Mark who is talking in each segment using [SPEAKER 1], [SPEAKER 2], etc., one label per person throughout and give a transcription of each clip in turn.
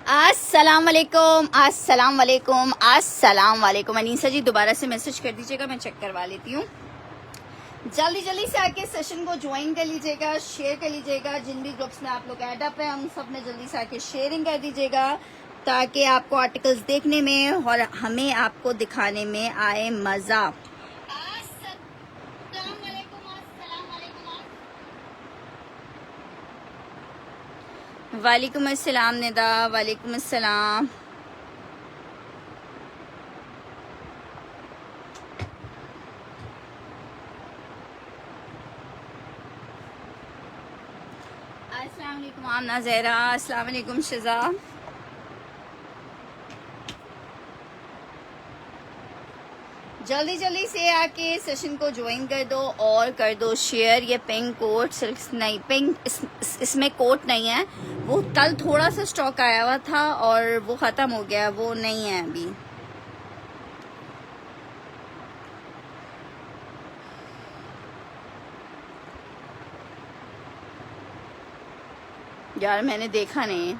[SPEAKER 1] अस्सलाम वालेकुम, अस्सलाम वालेकुम, अस्सलाम वालेकुम। अनीसा जी दोबारा से मैसेज कर दीजिएगा, मैं चेक करवा लेती हूँ। जल्दी जल्दी से आके सेशन को ज्वाइन कर लीजिएगा, शेयर कर लीजिएगा। जिन भी ग्रुप्स में आप लोग ऐड अप हैं उन सब में जल्दी से आके शेयरिंग कर दीजिएगा, ताकि आपको आर्टिकल्स देखने में और हमें आपको दिखाने में आए मजा। वालेकुम अस्सलाम निदा, वालेकुम अस्सलाम। अस्सलाम वालेकुम आमना ज़हरा, अस्सलाम वालेकुम शिज़ा। जल्दी जल्दी से आके सेशन को ज्वाइन कर दो और कर दो शेयर। ये पिंक कोट सिल्क नहीं, पिंक इसमें कोट नहीं है, वो कल थोड़ा सा स्टॉक आया हुआ था और वो ख़त्म हो गया, वो नहीं है अभी। यार मैंने देखा नहीं।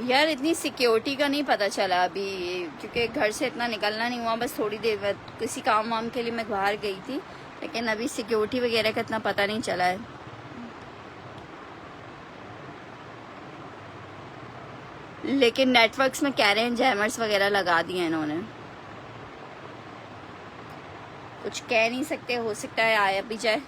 [SPEAKER 1] यार इतनी सिक्योरिटी का नहीं पता चला अभी, क्योंकि घर से इतना निकलना नहीं हुआ। बस थोड़ी देर बाद किसी काम वाम के लिए मैं बाहर गई थी, लेकिन अभी सिक्योरिटी वगैरह का इतना पता नहीं चला है। लेकिन नेटवर्क्स में कह रहे हैं जैमर्स वगैरह लगा दिए हैं इन्होंने। कुछ कह नहीं सकते, हो सकता है आया भी जाए।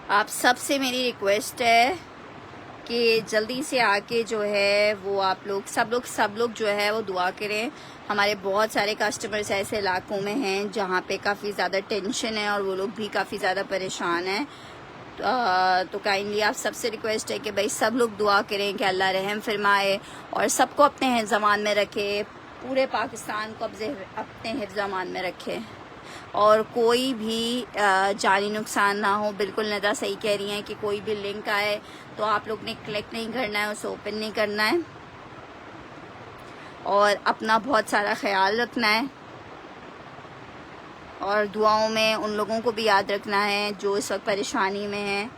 [SPEAKER 1] आप सबसे मेरी रिक्वेस्ट है कि जल्दी से आके जो है वो आप लोग सब लोग जो है वो दुआ करें। हमारे बहुत सारे कस्टमर्स ऐसे इलाकों में हैं जहाँ पे काफ़ी ज़्यादा टेंशन है और वो लोग भी काफ़ी ज़्यादा परेशान हैं। तो काइंडली आप सबसे रिक्वेस्ट है कि भाई सब लोग दुआ करें कि अल्लाह रहम फरमाए और सबको अपने हिफ्ज़-ए-मान में रखे, पूरे पाकिस्तान को अपने हिफ्ज़-ए-मान में रखे और कोई भी जानी नुकसान ना हो। बिल्कुल नदा सही कह रही हैं कि कोई भी लिंक आए तो आप लोग ने क्लिक नहीं करना है, उसे ओपन नहीं करना है और अपना बहुत सारा ख्याल रखना है और दुआओं में उन लोगों को भी याद रखना है जो इस वक्त परेशानी में हैं।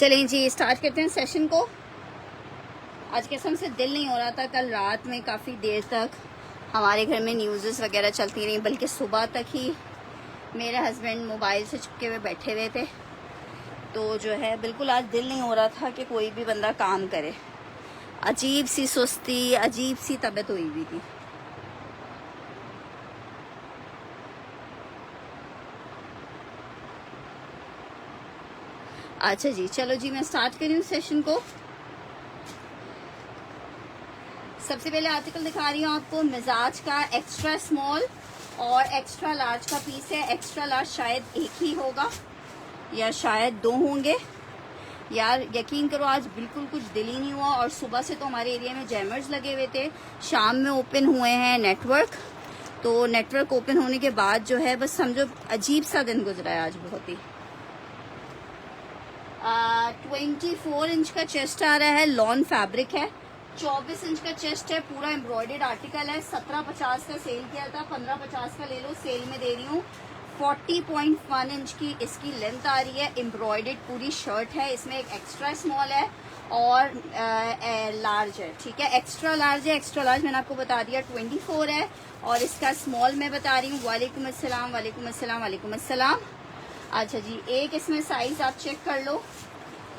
[SPEAKER 1] चलें जी, स्टार्ट करते हैं सेशन को। आज कसम से दिल नहीं हो रहा था, कल रात में काफ़ी देर तक हमारे घर में न्यूज़ वगैरह चलती रही, बल्कि सुबह तक ही मेरे हस्बैंड मोबाइल से चिपके हुए बैठे हुए थे। तो जो है बिल्कुल आज दिल नहीं हो रहा था कि कोई भी बंदा काम करे। अजीब सी सुस्ती, अजीब सी तबीयत हुई हुई थी। अच्छा जी, चलो जी, मैं स्टार्ट कर रही हूँ सेशन को। सबसे पहले आर्टिकल दिखा रही हूँ आपको मिजाज का। एक्स्ट्रा स्मॉल और एक्स्ट्रा लार्ज का पीस है। एक्स्ट्रा लार्ज शायद एक ही होगा या शायद दो होंगे। यार यकीन करो, आज बिल्कुल कुछ दिल ही नहीं हुआ। और सुबह से तो हमारे एरिया में जैमर्स लगे हुए थे, शाम में ओपन हुए हैं नेटवर्क। तो नेटवर्क ओपन होने के बाद जो है बस समझो अजीब सा दिन गुजरा है आज बहुत ही। 24 इंच का चेस्ट आ रहा है, लॉन फैब्रिक है। 24 इंच का चेस्ट है, पूरा एम्ब्रॉयडर्ड आर्टिकल है। 1750 का सेल किया था, 1550 का ले लो, सेल में दे रही हूँ। 40.1 इंच की इसकी लेंथ आ रही है। एम्ब्रॉयडर्ड पूरी शर्ट है। इसमें एक एक्स्ट्रा स्मॉल है और लार्ज है। ठीक है, एक्स्ट्रा लार्ज है। एक्स्ट्रा लार्ज मैंने आपको बता दिया 24 है, और इसका स्मॉल मैं बता रही हूँ। वालेकुम अस्सलाम, वालेकुम अस्सलाम, वालेकुम अस्सलाम। अच्छा जी, एक इसमें साइज आप चेक कर लो।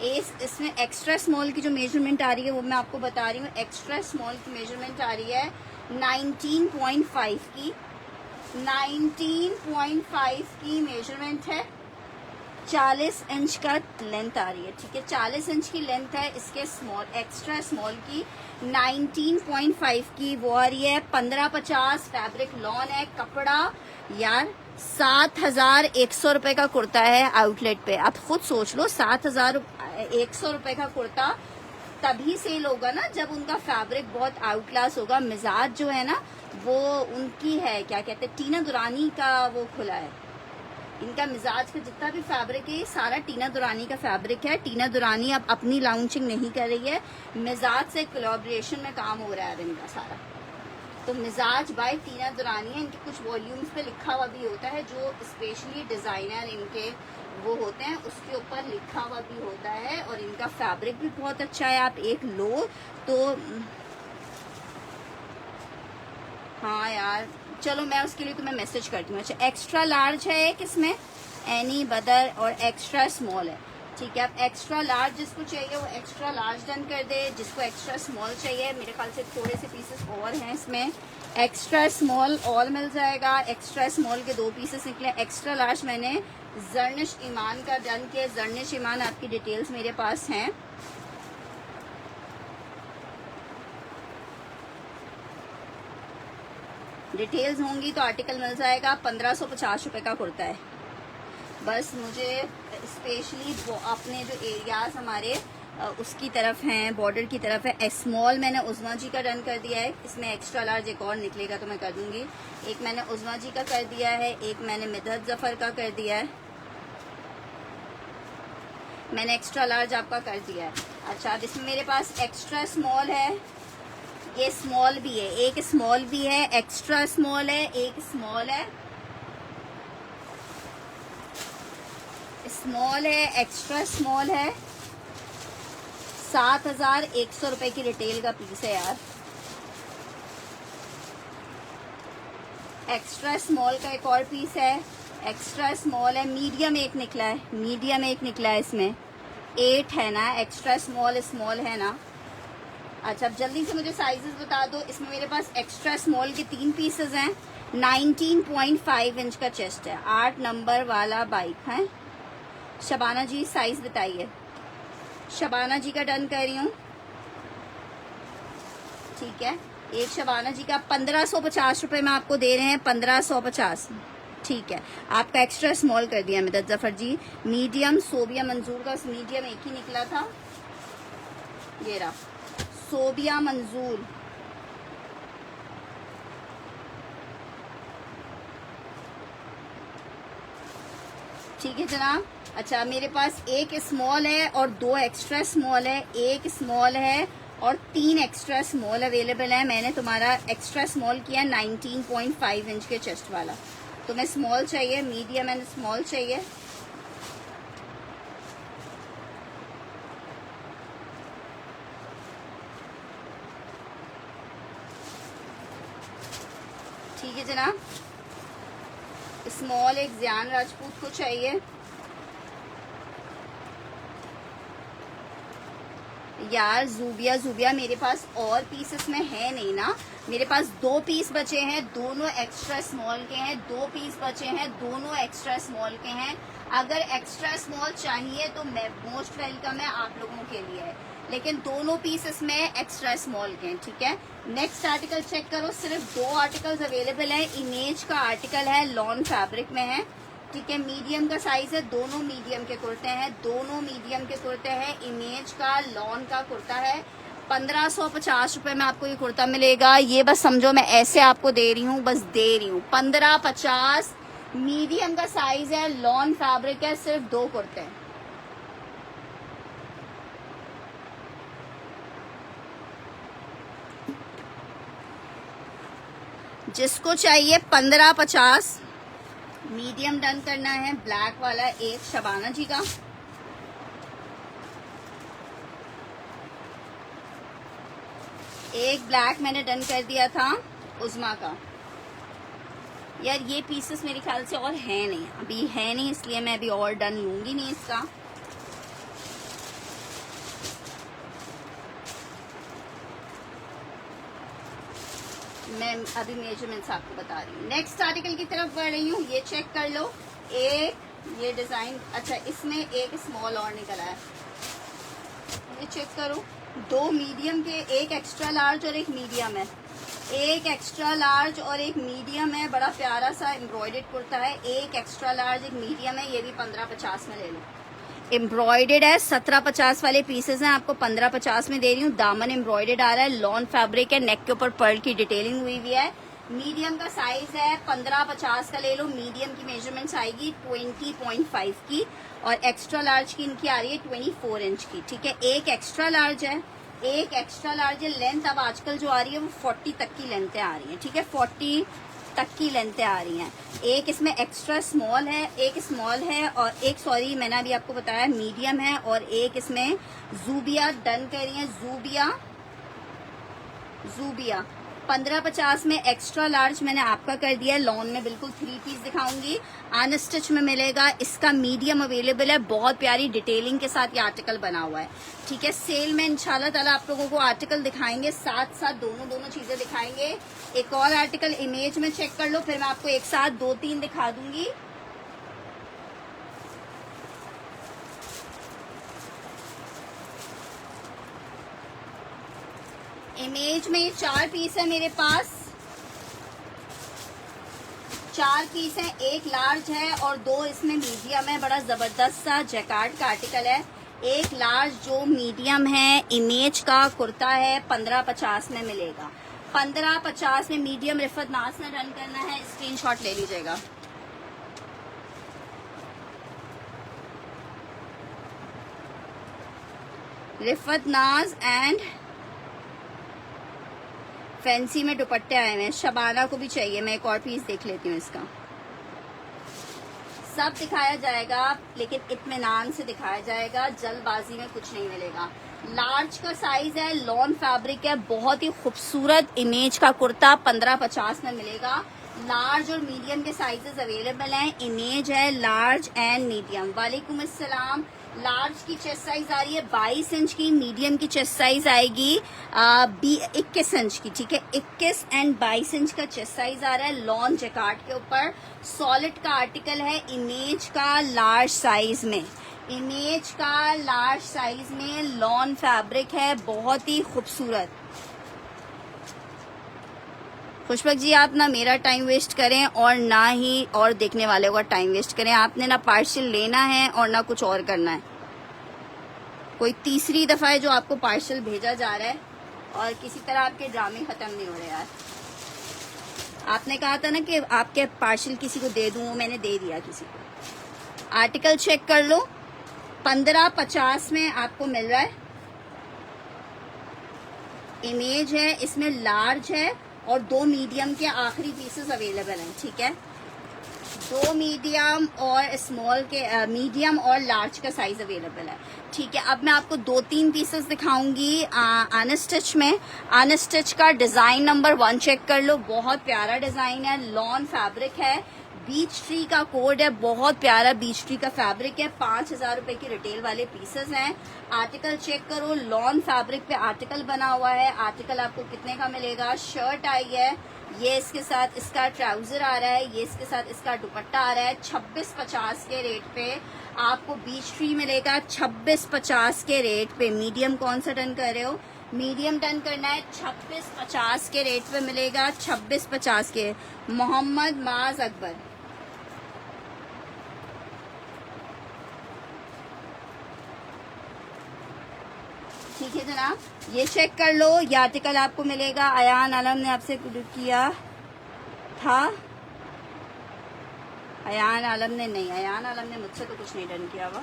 [SPEAKER 1] इसमें एक्स्ट्रा स्मॉल की जो मेजरमेंट आ रही है वो मैं आपको बता रही हूँ। एक्स्ट्रा स्मॉल की मेजरमेंट आ रही है 19.5 की। 19.5 की मेजरमेंट है। 40 इंच का लेंथ आ रही है। ठीक है, 40 इंच की लेंथ है इसके स्मॉल, एक्स्ट्रा स्मॉल की। 19.5 की वो आ रही है। 1550 फैब्रिक लॉन है। कपड़ा यार 7,100 रुपए का कुर्ता है आउटलेट पे। आप खुद सोच लो, 7,100 रुपए का कुर्ता तभी सेल होगा ना जब उनका फैब्रिक बहुत आउट क्लास होगा। मिजाज जो है ना वो उनकी है, क्या कहते हैं, टीना दुरानी का वो खुला है। इनका मिजाज का जितना भी फैब्रिक है सारा टीना दुरानी का फैब्रिक है। टीना दुरानी अब अपनी लॉन्चिंग नहीं कर रही है, मिजाज से कोलैबोरेशन में काम हो रहा है इनका सारा। तो मिजाज बाय टीना दुरानी है। इनके कुछ वॉल्यूम्स पे लिखा हुआ भी होता है, जो स्पेशली डिजाइनर इनके वो होते हैं उसके ऊपर लिखा हुआ भी होता है। और इनका फैब्रिक भी बहुत अच्छा है। आप एक लो तो हाँ यार, चलो मैं उसके लिए तुम्हें मैसेज करती हूँ। अच्छा, एक्स्ट्रा लार्ज है एक इसमें, एनी बदर, और एक्स्ट्रा स्मॉल है। ठीक है, अब एक्स्ट्रा लार्ज जिसको चाहिए वो एक्स्ट्रा लार्ज डन कर दे। जिसको एक्स्ट्रा स्मॉल चाहिए, मेरे ख्याल से थोड़े से पीसेस और हैं इसमें। एक्स्ट्रा स्मॉल ऑल मिल जाएगा। एक्स्ट्रा स्मॉल के 2 पीसेस निकले। एक्स्ट्रा लार्ज मैंने जर्निश ईमान का डन किया। जर्निश ईमान आपकी डिटेल्स मेरे पास हैं। डिटेल्स होंगी तो आर्टिकल मिल जाएगा। 1550 रुपए का कुर्ता है। बस मुझे स्पेशली अपने जो एरियाज हमारे उसकी तरफ हैं, बॉर्डर की तरफ है। स्मॉल मैंने उज़मा जी का डन कर दिया है। इसमें एक्स्ट्रा लार्ज एक और निकलेगा तो मैं कर दूंगी। एक मैंने उज़मा जी का कर दिया है, एक मैंने मिदहत जफर का कर दिया है। मैंने एक्स्ट्रा लार्ज आपका कर दिया है। अच्छा, जिसमें मेरे पास एक्स्ट्रा स्मॉल है, ये स्मॉल भी है, एक स्मॉल भी है, एक्स्ट्रा स्मॉल है, एक स्मॉल है, स्मॉल है, एक्स्ट्रा स्मॉल है। 7,100 रुपए की रिटेल का पीस है यार। एक्स्ट्रा स्मॉल का एक और पीस है। एक्स्ट्रा स्मॉल है, मीडियम एक निकला है, मीडियम एक निकला है। इसमें 8 है ना, एक्स्ट्रा स्मॉल स्मॉल है ना। अच्छा, अब जल्दी से मुझे साइजेस बता दो। इसमें मेरे पास एक्स्ट्रा स्मॉल के 3 पीसेस हैं। 19.5 इंच का चेस्ट है, 8 नंबर वाला बाइक है। शबाना जी साइज बताइए। शबाना जी का डन कर रही हूँ। ठीक है, एक शबाना जी का 1550 रुपए में आपको दे रहे हैं। 1550। ठीक है, आपका एक्स्ट्रा स्मॉल कर दिया मिदत जफर जी। मीडियम सोबिया मंजूर का मीडियम एक ही निकला था, ये रहा सोबिया मंजूर। ठीक है जनाब। अच्छा, मेरे पास एक स्मॉल है और 2 एक्स्ट्रा स्मॉल है। एक स्मॉल है और 3 एक्स्ट्रा स्मॉल अवेलेबल है। मैंने तुम्हारा एक्स्ट्रा स्मॉल किया 19.5 इंच के चेस्ट वाला। तुम्हें स्मॉल चाहिए, मीडियम एंड स्मॉल चाहिए। ठीक है जनाब। स्मॉल एक ज़ियान राजपूत को चाहिए। यार जूबिया मेरे पास और पीसेस में है नहीं ना, मेरे पास 2 पीस बचे हैं, दोनों एक्स्ट्रा स्मॉल के हैं। 2 पीस बचे हैं, दोनों एक्स्ट्रा स्मॉल के हैं। अगर एक्स्ट्रा स्मॉल चाहिए तो मैं मोस्ट वेलकम है आप लोगों के लिए, लेकिन दोनों पीसेस में एक्स्ट्रा स्मॉल के हैं, ठीक है। नेक्स्ट आर्टिकल चेक करो, सिर्फ 2 आर्टिकल्स अवेलेबल है। इमेज का आर्टिकल है, लॉन फैब्रिक में है, ठीक है। मीडियम का साइज है, दोनों मीडियम के कुर्ते हैं, दोनों मीडियम के कुर्ते हैं। इमेज का लॉन का कुर्ता है। 1550 रुपए में आपको ये कुर्ता मिलेगा। ये बस समझो मैं ऐसे आपको दे रही हूँ, बस दे रही हूँ। 1550 मीडियम का साइज है, लॉन फैब्रिक है, सिर्फ 2 कुर्ते हैं। जिसको चाहिए 1550 मीडियम डन करना है। ब्लैक वाला एक शबाना जी का, एक ब्लैक मैंने डन कर दिया था उज़मा का। यार ये पीसेस मेरे ख्याल से और है नहीं, अभी है नहीं, इसलिए मैं अभी और डन लूंगी नहीं इसका। मैं अभी मेजरमेंट्स आपको बता रही हूँ। नेक्स्ट आर्टिकल की तरफ बढ़ रही हूँ, ये चेक कर लो। एक ये डिजाइन, अच्छा इसमें एक स्मॉल और निकला है, ये चेक करो। 2 मीडियम के, एक एक्स्ट्रा लार्ज और एक मीडियम है। एक एक्स्ट्रा लार्ज और एक मीडियम है, बड़ा प्यारा सा एम्ब्रॉयडर्ड कुर्ता है। एक एक्स्ट्रा लार्ज एक मीडियम है, ये भी 1550 में ले लो। एम्ब्रॉयडर्ड है, 1750 वाले पीसेस हैं, आपको 1550 में दे रही हूँ। दामन एम्ब्रॉयडर्ड आ रहा है, लॉन फैब्रिक है, नेक के ऊपर पर्ल की डिटेलिंग हुई हुई है। मीडियम का साइज है, 1550 का ले लो। मीडियम की मेजरमेंट्स आएगी 20.5 की और एक्स्ट्रा लार्ज की इनकी आ रही है 24 इंच की, ठीक है। एक एक्स्ट्रा लार्ज है, एक एक्स्ट्रा लार्ज है। लेंथ अब आजकल जो आ रही है वो 40 तक की लेंथें आ रही हैं, ठीक है। 40 तक की लेंथें आ रही हैं। एक इसमें एक्स्ट्रा स्मॉल है, एक स्मॉल है और एक, सॉरी मैंने अभी आपको बताया मीडियम है, और एक इसमें जूबिया डन कर रही है। जूबिया 1550 में एक्स्ट्रा लार्ज मैंने आपका कर दिया है। लॉन में बिल्कुल 3 पीस दिखाऊंगी, अनस्टिच में मिलेगा। इसका मीडियम अवेलेबल है, बहुत प्यारी डिटेलिंग के साथ ये आर्टिकल बना हुआ है, ठीक है। सेल में इंशाल्लाह ताला आप लोगों को आर्टिकल दिखाएंगे, साथ साथ दोनों चीजें दिखाएंगे। एक और आर्टिकल इमेज में चेक कर लो, फिर मैं आपको एक साथ 2-3 दिखा दूंगी। इमेज में 4 पीस है मेरे पास, 4 पीस है। एक लार्ज है और 2 इसमें मीडियम है। बड़ा जबरदस्त सा जैकार्ड का आर्टिकल है। एक लार्ज जो मीडियम है, इमेज का कुर्ता है, 1550 में मिलेगा। 1550 में मीडियम। रिफत नाज ने रन करना है, स्क्रीनशॉट ले लीजिएगा। रिफत नाज एंड फैंसी में दुपट्टे आए हुए हैं। शबाना को भी चाहिए, मैं एक और पीस देख लेती हूँ इसका। सब दिखाया जाएगा लेकिन इत्मीनान से दिखाया जाएगा, जल्दबाजी में कुछ नहीं मिलेगा। लार्ज का साइज है, लॉन फैब्रिक है, बहुत ही खूबसूरत इमेज का कुर्ता 1550 में मिलेगा। लार्ज और मीडियम के साइजेस अवेलेबल हैं। इमेज है लार्ज एंड मीडियम। वालेकुम अस्सलाम। लार्ज की चेस्ट साइज आ रही है 22 इंच की, मीडियम की चेस्ट साइज आएगी 21 इंच की, ठीक है। 21 एंड 22 इंच का चेस्ट साइज आ रहा है। लॉन जैकार्ड के ऊपर सॉलिड का आर्टिकल है। इमेज का लार्ज साइज में, इमेज का लार्ज साइज में लॉन फैब्रिक है, बहुत ही खूबसूरत। खुशबक जी, आप ना मेरा टाइम वेस्ट करें और ना ही और देखने वाले का टाइम वेस्ट करें। आपने ना पार्सल लेना है और ना कुछ और करना है। कोई तीसरी दफा है जो आपको पार्सल भेजा जा रहा है और किसी तरह आपके ड्रामे खत्म नहीं हो रहे यार। आपने कहा था ना कि आपके पार्सल किसी को दे दूं, मैंने दे दिया किसी को। आर्टिकल चेक कर लो, 1550 में आपको मिल रहा है। इमेज है, इसमें लार्ज है और 2 मीडियम के आखिरी पीसेस अवेलेबल हैं, ठीक है। दो मीडियम और स्मॉल के मीडियम और लार्ज का साइज अवेलेबल है। ठीक है, अब मैं आपको 2-3 पीसेस दिखाऊंगी अनस्टिच में। अनस्टिच का डिजाइन नंबर 1 चेक कर लो, बहुत प्यारा डिजाइन है, लॉन फैब्रिक है, बीच ट्री का कोड है, बहुत प्यारा बीच ट्री का फैब्रिक है। 5,000 रुपए की रिटेल वाले पीसेस हैं। आर्टिकल चेक करो, लॉन फैब्रिक पे आर्टिकल बना हुआ है। आर्टिकल आपको कितने का मिलेगा? शर्ट आई है, ये इसके साथ इसका ट्राउजर आ रहा है, ये इसके साथ इसका दुपट्टा आ रहा है। 2650 के रेट पे आपको बीच ट्री मिलेगा, 2650 के रेट पे। मीडियम कौन सा डन कर रहे हो? मीडियम डन करना है। 2650 के रेट पे मिलेगा, 2650 के। मोहम्मद माज अकबर, ठीक है जनाब, ये चेक कर लो। ये आर्टिकल आपको मिलेगा। अयान आलम ने आपसे किया था, अयान आलम ने नहीं, अयान आलम ने मुझसे तो कुछ नहीं डन किया हुआ।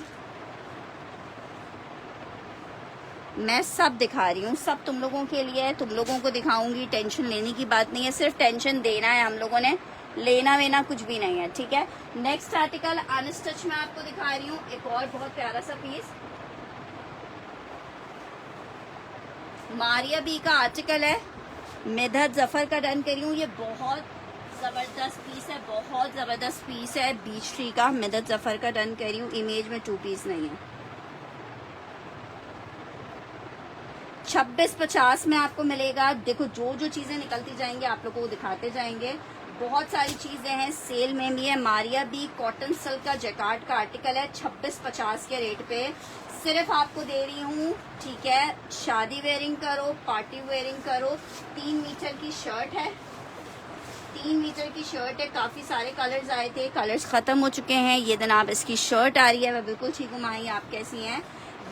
[SPEAKER 1] मैं सब दिखा रही हूँ, सब तुम लोगों के लिए है, तुम लोगों को दिखाऊंगी। टेंशन लेने की बात नहीं है, सिर्फ टेंशन देना है हम लोगों ने, लेना वेना कुछ भी नहीं है। ठीक है, नेक्स्ट आर्टिकल अनस्टिच में आपको दिखा रही हूँ। एक और बहुत प्यारा सा पीस मारिया बी का आर्टिकल है, मिदहत जफर का डन करी हूँ। ये बहुत जबरदस्त पीस है, बहुत जबरदस्त पीस है, बीच ट्री का मिदहत जफर का डन करी हूँ। इमेज में 2 पीस नहीं है। 2650 में आपको मिलेगा। देखो जो जो चीजें निकलती जाएंगी आप लोगों को दिखाते जाएंगे। बहुत सारी चीजें हैं, सेल में भी है। मारिया बी कॉटन सिल्क का जैकार्ड का आर्टिकल है, 2650 के रेट पे सिर्फ आपको दे रही हूँ। ठीक है, शादी वेयरिंग करो, पार्टी वेयरिंग करो। 3 मीटर की शर्ट है, 3 मीटर की शर्ट है। काफी सारे कलर्स आए थे, कलर्स खत्म हो चुके हैं। ये जनाब इसकी शर्ट आ रही है, मैं बिल्कुल ठीक हूँ माही, आप कैसी हैं?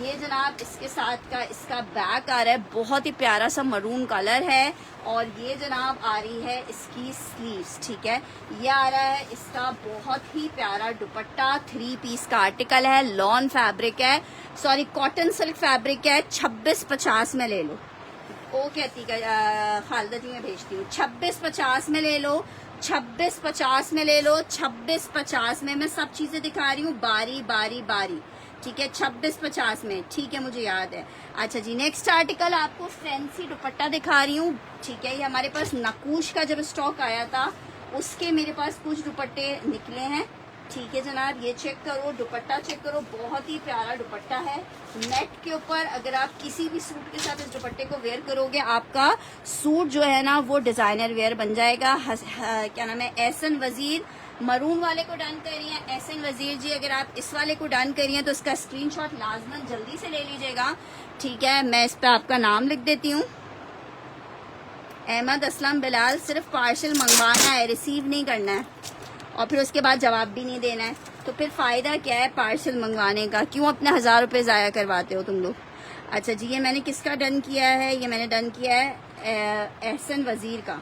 [SPEAKER 1] ये जनाब इसके साथ का इसका बैक आ रहा है, बहुत ही प्यारा सा मरून कलर है। और ये जनाब आ रही है इसकी स्लीव्स। ठीक है, ये आ रहा है इसका बहुत ही प्यारा दुपट्टा। 3 पीस का आर्टिकल है, लॉन फैब्रिक है, सॉरी कॉटन सिल्क फैब्रिक है। 2650 में ले लो। ओ कहती खालदा जी मैं भेजती हूँ। 2650 में ले लो, 2650 में ले लो, 2650 में। मैं सब चीजें दिखा रही हूँ बारी बारी बारी। ठीक है, 2650 में। ठीक है, मुझे याद है। अच्छा जी, नेक्स्ट आर्टिकल आपको फैंसी दुपट्टा दिखा रही हूँ। ठीक है, ये हमारे पास नकूश का जब स्टॉक आया था उसके मेरे पास कुछ दुपट्टे निकले हैं। ठीक है जनाब, ये चेक करो, दुपट्टा चेक करो, बहुत ही प्यारा दुपट्टा है। नेट के ऊपर अगर आप किसी भी सूट के साथ इस दुपट्टे को वेयर करोगे, आपका सूट जो है ना वो डिजाइनर वेयर बन जाएगा। क्या नाम है, एहसन वजीर मरून वाले को डन करिए। एहसन वजीर जी, अगर आप इस वाले को डन करिए तो इसका स्क्रीनशॉट लाजमन जल्दी से ले लीजिएगा। ठीक है, मैं इस पे आपका नाम लिख देती हूँ। अहमद असलम बिलाल, सिर्फ पार्सल मंगवाना है, रिसीव नहीं करना है और फिर उसके बाद जवाब भी नहीं देना है। तो फिर फायदा क्या है पार्सल मंगवाने का? क्यों अपने 1000 रुपए जाया करवाते हो तुम लोग? अच्छा जी, ये मैंने किसका डन किया है? ये मैंने डन किया है एहसन वजीर का।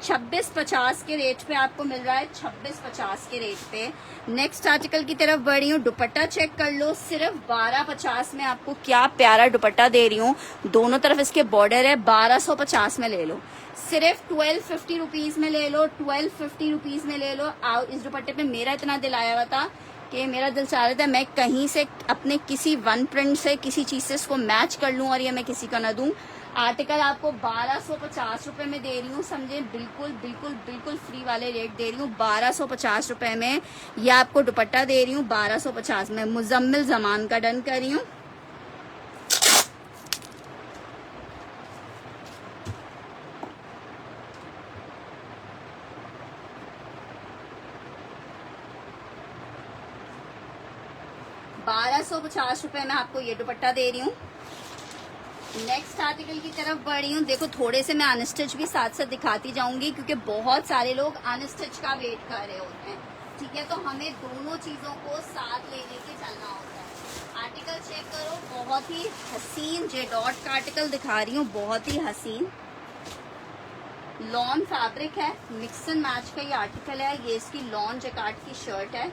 [SPEAKER 1] 2650 के रेट पे आपको मिल रहा है, 2650 के रेट पे। नेक्स्ट आर्टिकल की तरफ बढ़ रही हूँ। दुपट्टा चेक कर लो, सिर्फ 1250 में आपको क्या प्यारा दुपट्टा दे रही हूँ। दोनों तरफ इसके बॉर्डर है, 1250 में ले लो। सिर्फ 1250 रुपीज में ले लो, 1250 रुपीज में ले लो। आओ, इस दुपट्टे पे मेरा इतना दिल आया हुआ था कि मेरा दिल चाह रहा था मैं कहीं से अपने किसी वन प्रिंट से किसी चीज से इसको मैच कर लूं और ये मैं किसी का ना दूं। आर्टिकल आपको 1250 रुपए में दे रही हूँ, समझे? बिल्कुल बिल्कुल बिल्कुल फ्री वाले रेट दे रही हूँ। 1250 रुपए में ये आपको दुपट्टा दे रही हूँ, 1250 में। मुजम्मिल जमान का डन कर रही हूँ। ₹1250 में आपको ये दुपट्टा दे रही हूँ। नेक्स्ट आर्टिकल की तरफ बढ़ रही हूँ। देखो, थोड़े से मैं अनस्टिच भी साथ साथ दिखाती जाऊंगी क्योंकि बहुत सारे लोग अनस्टिच का वेट कर रहे होते हैं। ठीक है, तो हमें दोनों चीजों को साथ लेने के चलना होता है। आर्टिकल चेक करो, बहुत ही हसीन जे डॉट का आर्टिकल दिखा रही हूँ, बहुत ही हसीन लॉन फैब्रिक है, मिक्स एंड मैच का ये आर्टिकल है। ये इसकी लॉन जैकार्ड की शर्ट है,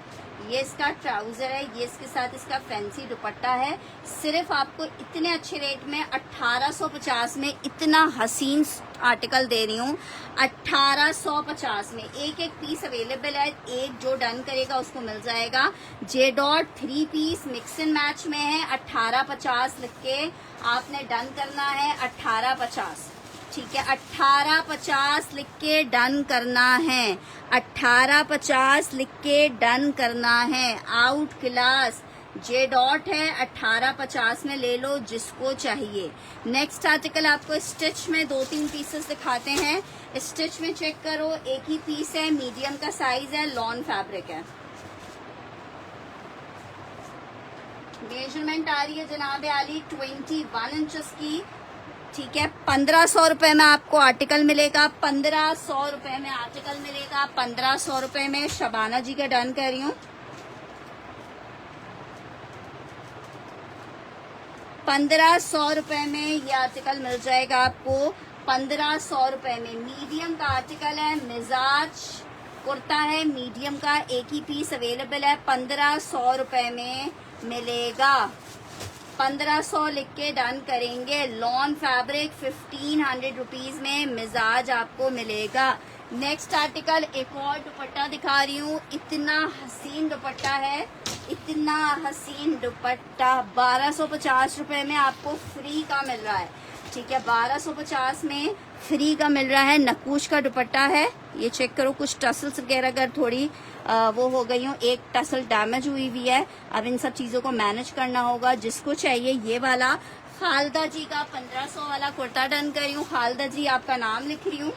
[SPEAKER 1] ये इसका ट्राउजर है, ये इसके साथ इसका फैंसी दुपट्टा है। सिर्फ आपको इतने अच्छे रेट में 1850 में इतना हसीन आर्टिकल दे रही हूँ 1850 में। एक एक पीस अवेलेबल है, एक जो डन करेगा उसको मिल जाएगा। J dot 3 piece mix and match में है। 1850 लिख के आपने डन करना है। 1850, ठीक है, 1850 लिख के डन करना है। 1850 लिख के डन करना है। आउट क्लास जे डॉट है, 1850 में ले लो जिसको चाहिए। नेक्स्ट आर्टिकल आपको स्टिच में 2-3 पीसेस दिखाते हैं। स्टिच में चेक करो, एक ही पीस है, मीडियम का साइज है, लॉन फैब्रिक है। मेजरमेंट आ रही है जनाब आली 21 इंचेस की, ठीक है। 1500 रुपए में आपको आर्टिकल मिलेगा। 1500 रुपए में आर्टिकल मिलेगा। 1500 रुपए में शबाना जी का डन कर रही हूँ। 1500 रुपए में ये आर्टिकल मिल जाएगा आपको। 1500 रुपए में मीडियम का आर्टिकल है, मिजाज कुर्ता है मीडियम का, एक ही पीस अवेलेबल है। 1500 रुपए में मिलेगा। 1500 लिख के डन करेंगे। लॉन फैब्रिक 1500 रुपीज में मिजाज आपको मिलेगा। नेक्स्ट आर्टिकल एक और दुपट्टा दिखा रही हूँ। इतना हसीन दुपट्टा है, इतना हसीन दुपट्टा 1250 रुपए में आपको फ्री का मिल रहा है, ठीक है। 1250 में फ्री का मिल रहा है। नक्कूश का दुपट्टा है, ये चेक करो। कुछ टसल्स वगैरह अगर थोड़ी वो हो गई हो, एक टसल डैमेज हुई हुई है। अब इन सब चीजों को मैनेज करना होगा। जिसको चाहिए ये वाला खालदा जी का 1500 वाला कुर्ता डन कर रही हूँ। खालदा जी आपका नाम लिख रही हूँ।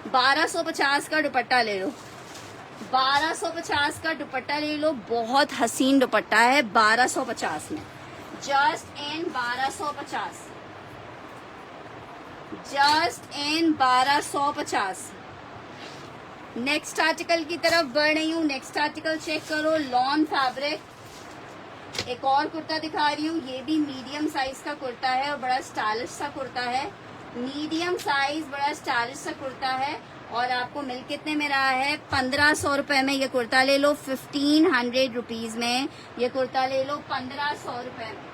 [SPEAKER 1] 1250 का दुपट्टा ले लो। 1250 का दुपट्टा ले लो। बहुत हसीन दुपट्टा है 1250 में। Just in 1250, just in 1250। Next article की तरफ बढ़ रही हूँ। नेक्स्ट आर्टिकल चेक करो, लॉन फैब्रिक। एक और कुर्ता दिखा रही हूँ। ये भी मीडियम साइज का कुर्ता है और बड़ा स्टाइलिश सा कुर्ता है। मीडियम साइज बड़ा स्टाइलिश सा कुर्ता है और आपको मिल कितने में रहा है? 1500 रुपए में ये कुर्ता ले लो। 1500 रुपीज में ये कुर्ता ले लो। 1500 रुपए में।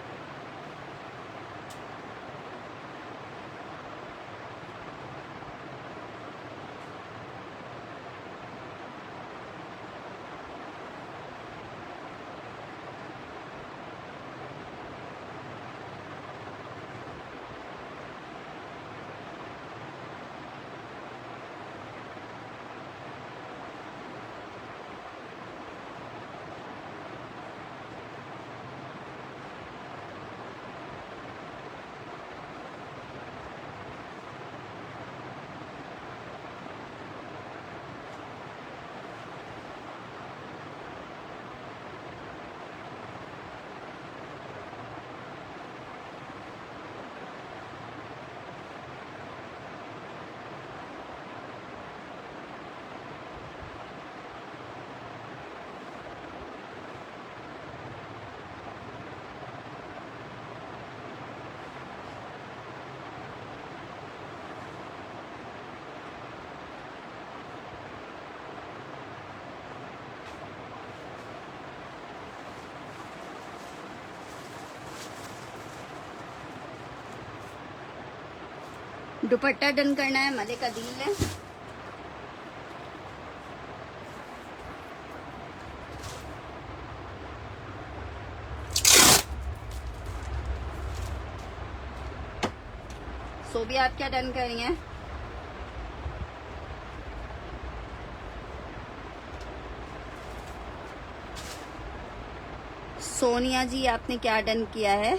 [SPEAKER 1] दुपट्टा डन करना है मलिक अदील ने। सोबी आप क्या डन कर रही हैं? सोनिया जी आपने क्या डन किया है?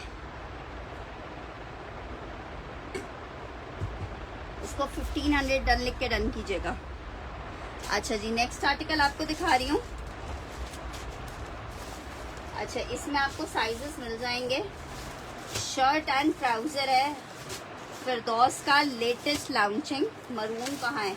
[SPEAKER 1] इसको 1500 डन लिख के डन कीजिएगा। अच्छा जी, नेक्स्ट आर्टिकल आपको दिखा रही हूँ। अच्छा, इसमें आपको साइजेस मिल जाएंगे। शर्ट एंड ट्राउजर है फिरदौस का लेटेस्ट लॉन्चिंग। मरून कहाँ है?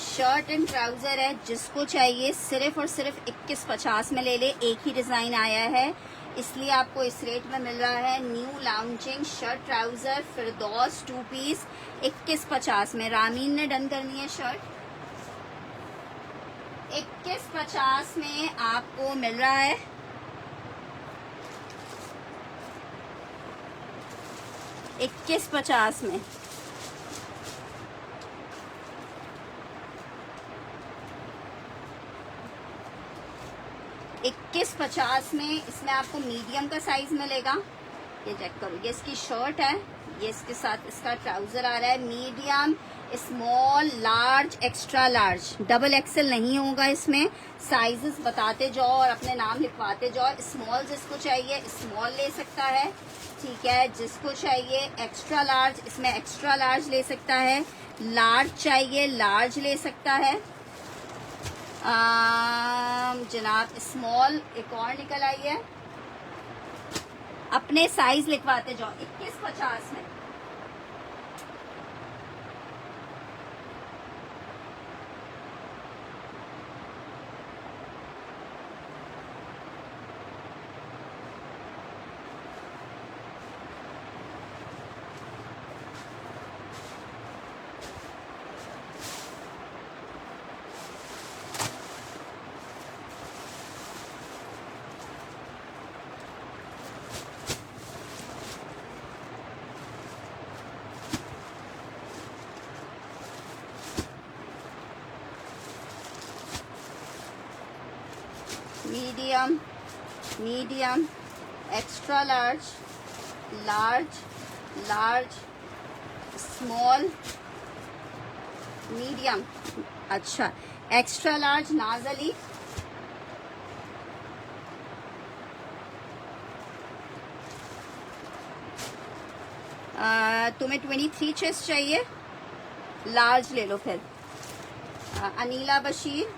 [SPEAKER 1] शर्ट एंड ट्राउजर है, जिसको चाहिए सिर्फ और सिर्फ 2150 में ले ले। एक ही डिजाइन आया है इसलिए आपको इस रेट में मिल रहा है। न्यू लॉन्चिंग शर्ट ट्राउजर फिरदौस 2 पीस 2150 में। रामीन ने डन करनी है शर्ट। 2150 में आपको मिल रहा है। 2150 में। $21.50 में इसमें आपको मीडियम का साइज मिलेगा। ये चेक करो, ये इसकी शर्ट है, ये इसके साथ इसका ट्राउजर आ रहा है। Medium, small, large, extra large, double XL नहीं होगा इसमें। साइजेस बताते जाओ और अपने नाम लिखवाते जाओ। स्मॉल जिसको चाहिए स्मॉल ले सकता है, ठीक है। जिसको चाहिए एक्स्ट्रा लार्ज, इसमें एक्स्ट्रा लार्ज ले सकता है। लार्ज चाहिए लार्ज ले सकता है। जनाब स्मॉल एक और निकल आई है। अपने साइज लिखवाते जाओ। 2150 में। Medium, medium, extra large, large, large, small, medium, अच्छा एक्स्ट्रा लार्ज। नाजली तुम्हें 23 चेस्ट चाहिए, लार्ज ले लो फिर। अनीला बशीर,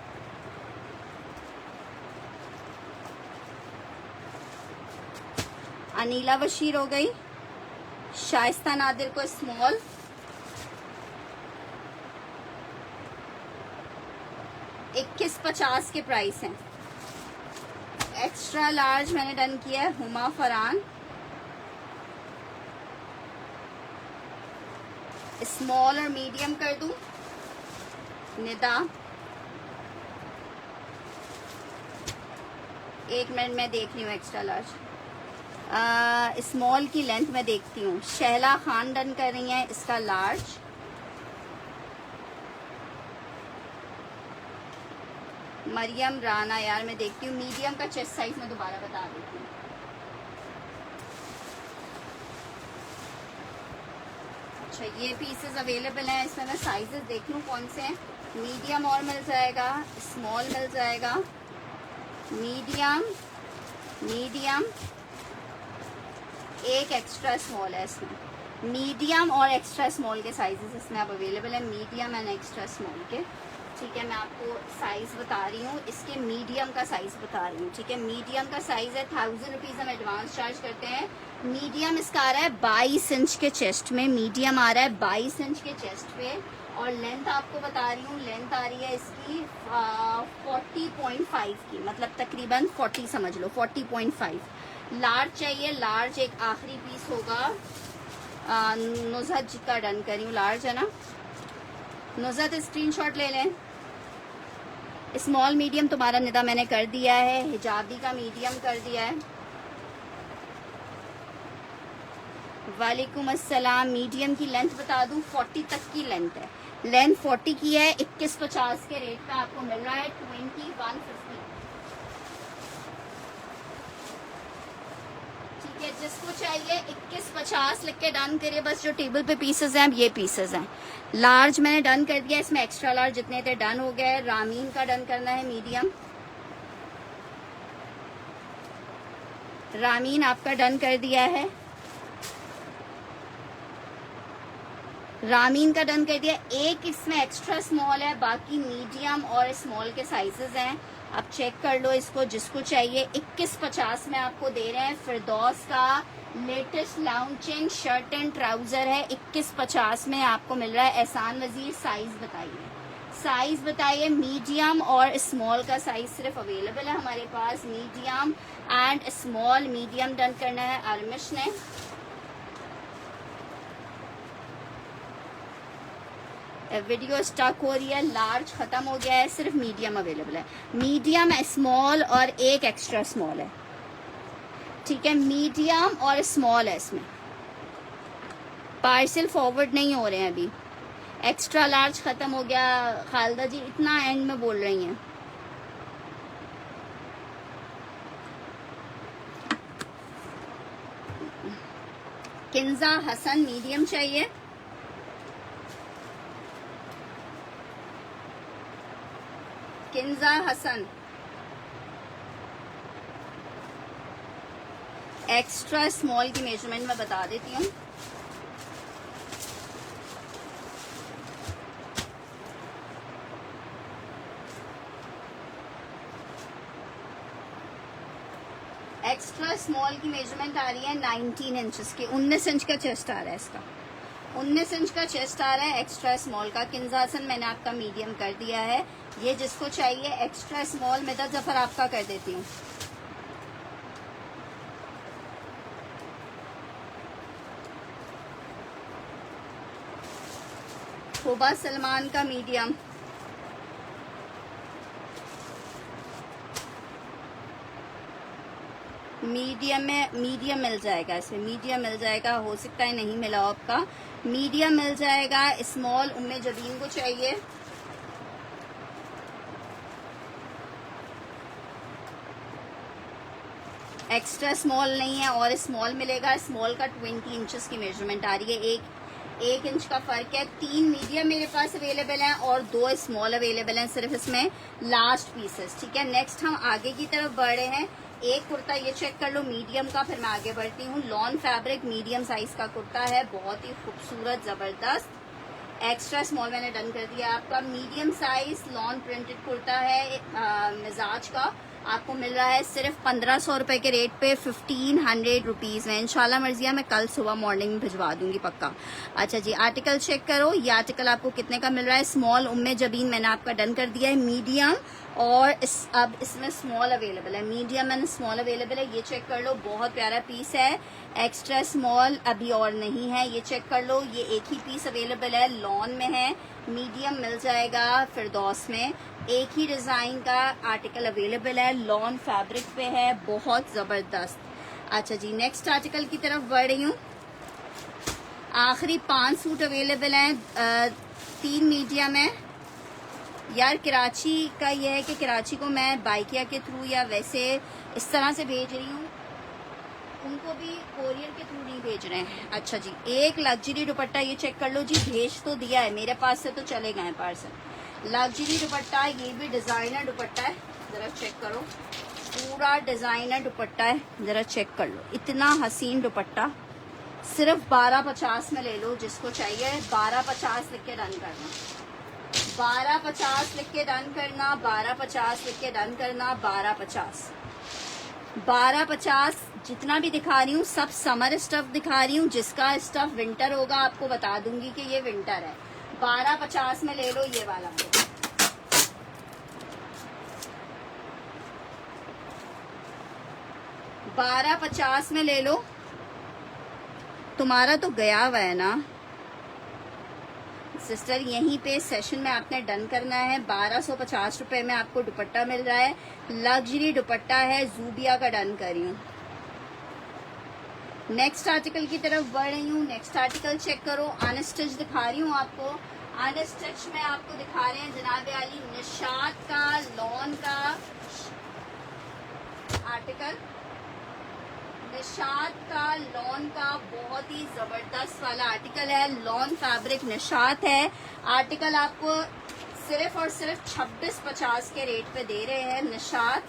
[SPEAKER 1] अनीला बशीर हो गई। शाइस्ता नादिर को स्मॉल। $21.50 के प्राइस हैं। एक्स्ट्रा लार्ज मैंने डन किया है। हुमा फरहान, स्मॉल और मीडियम कर दूं। निदा, एक मिनट मैं देख रही हूँ एक्स्ट्रा लार्ज। स्मॉल की लेंथ में देखती हूँ। शहला खान डन कर रही हैं इसका लार्ज। मरियम राना, यार मैं देखती हूँ मीडियम का चेस्ट साइज में दोबारा बता देती हूँ। अच्छा ये पीसेस अवेलेबल हैं, इसमें मैं साइजेस देख लूँ कौन से हैं। मीडियम और मिल जाएगा, स्मॉल मिल जाएगा। मीडियम, मीडियम, एक एक्स्ट्रा स्मॉल है इसमें। मीडियम और एक्स्ट्रा स्मॉल के साइजेस इसमें अब अवेलेबल है, मीडियम एंड एक्स्ट्रा स्मॉल के, ठीक है। मैं आपको साइज बता रही हूँ, इसके मीडियम का साइज बता रही हूँ, ठीक है। मीडियम का साइज है 1000 रुपीज़ हम एडवांस चार्ज करते हैं। मीडियम इसका आ रहा है 22 इंच के चेस्ट में। मीडियम आ रहा है 22 इंच के चेस्ट पे। और लेंथ आपको बता रही हूँ, लेंथ आ रही है इसकी 40.5 की, मतलब तकरीबन 40 समझ लो, 40.5। लार्ज चाहिए, लार्ज एक आखिरी पीस होगा। नुज़हत का डन करी हूँ, लार्ज है ना। नुज़हत स्क्रीनशॉट ले लें। स्मॉल मीडियम तुम्हारा निदा मैंने कर दिया है। हिजाबी का मीडियम कर दिया है। वालेकुम अस्सलाम। मीडियम की लेंथ बता दूं, 40 तक की लेंथ है। लेंथ 40 की है। 2150 के रेट पे आपको मिल रहा है 2150। ठीक है, जिसको चाहिए 2150 लिख के डन करिए। बस जो टेबल पे पीसेस हैं, अब ये पीसेस हैं। लार्ज मैंने डन कर दिया, इसमें एक्स्ट्रा लार्ज जितने थे डन हो गए। रामीन का डन करना है मीडियम। रामीन आपका डन कर दिया है। रामीन का डन कर दिया। एक इसमें एक्स्ट्रा स्मॉल है, बाकी मीडियम और स्मॉल के साइजेस हैं। आप चेक कर लो इसको, जिसको चाहिए। 2150 में आपको दे रहे हैं। फिरदौस का latest launching shirt and trouser है, 2150 में आपको मिल रहा है। एहसान वजीर, साइज बताइए, साइज बताइए। मीडियम और स्मॉल का साइज सिर्फ अवेलेबल है हमारे पास। Medium and small. Medium done करना है आरमिश ने। वीडियो स्टक हो रही है। लार्ज खत्म हो गया है, सिर्फ मीडियम अवेलेबल है। मीडियम, स्मॉल और एक एक्स्ट्रा स्मॉल है, ठीक है। मीडियम और स्मॉल है इसमें। पार्सल फॉरवर्ड नहीं हो रहे हैं अभी। एक्स्ट्रा लार्ज ख़त्म हो गया खालदा जी, इतना एंड में बोल रही हैं। किंजा हसन मीडियम चाहिए। किंजा हसन एक्स्ट्रा स्मॉल की मेजरमेंट में बता देती हूँ। एक्स्ट्रा स्मॉल की मेजरमेंट आ रही है 19 इंचेस की। 19 इंच का चेस्ट आ रहा है इसका, 19 इंच का चेस्ट आ रहा है एक्स्ट्रा स्मॉल का। किंजा हसन मैंने आपका मीडियम कर दिया है। ये जिसको चाहिए एक्स्ट्रा स्मॉल मेदा जफर आपका कर देती हूँ। शोभा सलमान का मीडियम। मीडियम में मीडियम मिल जाएगा, इसमें मीडियम मिल जाएगा। हो सकता है नहीं मिला हो आपका, मीडियम मिल जाएगा। स्मॉल उम्मे जबीन को चाहिए। एक्स्ट्रा स्मॉल नहीं है और स्मॉल मिलेगा। स्मॉल का 20 इंचेस की मेजरमेंट आ रही है। एक इंच का फर्क है। 3 मीडियम मेरे पास अवेलेबल हैं और 2 स्मॉल अवेलेबल हैं, सिर्फ इसमें लास्ट पीसेस। ठीक है, नेक्स्ट हम आगे की तरफ बढ़ रहे हैं। एक कुर्ता ये चेक कर लो मीडियम का, फिर मैं आगे बढ़ती हूँ। लॉन फैब्रिक मीडियम साइज का कुर्ता है, बहुत ही खूबसूरत जबरदस्त। एक्स्ट्रा स्मॉल मैंने डन कर दिया आपका। Medium size lawn printed kurta है मिजाज का, आपको मिल रहा है सिर्फ 1500 रुपए के रेट पे 1500 रुपीज में। इंशाल्लाह मर्जिया मैं कल सुबह मॉर्निंग में भिजवा दूंगी पक्का। अच्छा जी, आर्टिकल चेक करो। ये आर्टिकल आपको कितने का मिल रहा है? स्मॉल उम्मे जबीन मैंने आपका डन कर दिया है। मीडियम और अब इसमें स्मॉल अवेलेबल है। मीडियम एंड स्मॉल अवेलेबल है, ये चेक कर लो। बहुत प्यारा पीस है। एक्स्ट्रा स्मॉल अभी और नहीं है, ये चेक कर लो। ये एक ही पीस अवेलेबल है, लॉन में है। मीडियम मिल जाएगा फिरदौस में। एक ही डिजाइन का आर्टिकल अवेलेबल है, लॉन फैब्रिक पे है, बहुत जबरदस्त। अच्छा जी, नेक्स्ट आर्टिकल की तरफ बढ़ रही हूँ। आखिरी 5 सूट अवेलेबल हैं, 3 मीडियम है। यार कराची का ये है कि कराची को मैं बाइकिया के थ्रू या वैसे इस तरह से भेज रही हूँ, उनको भी कोरियर के थ्रू नहीं भेज रहे हैं। अच्छा जी, एक लग्जरी दुपट्टा ये चेक कर लो जी, भेज तो दिया है मेरे पास से, तो चले गए पार्सल। लग्जरी दुपट्टा, ये भी डिजाइनर दुपट्टा है, जरा चेक करो। पूरा डिजाइनर दुपट्टा है, जरा चेक कर लो। इतना हसीन दुपट्टा, सिर्फ 1250 में ले लो जिसको चाहिए। 1250 लिख के डन करना, 1250 लिख के डन करना, 1250 लिख के डन करना। 1250 जितना भी दिखा रही हूँ सब समर स्टफ दिखा रही हूँ। जिसका स्टफ विंटर होगा आपको बता दूंगी कि ये विंटर है। 1250 में ले लो ये वाला। 1250 में ले लो। तुम्हारा तो गया हुआ है ना सिस्टर, यहीं पे सेशन में आपने डन करना है। 1250 रुपए में आपको दुपट्टा मिल रहा है, लग्जरी दुपट्टा है, जूबिया का डन कर रही हूँ। नेक्स्ट आर्टिकल की तरफ बढ़ रही हूँ। नेक्स्ट आर्टिकल चेक करो, अनस्टिच दिखा रही हूँ आपको। अनस्टिच में आपको दिखा रहे हैं जनाब अली निशात का लॉन का आर्टिकल। निशात का लॉन का बहुत ही जबरदस्त वाला आर्टिकल है। लॉन फैब्रिक निशात है। आर्टिकल आपको सिर्फ और सिर्फ 2650 के रेट पे दे रहे हैं निशात।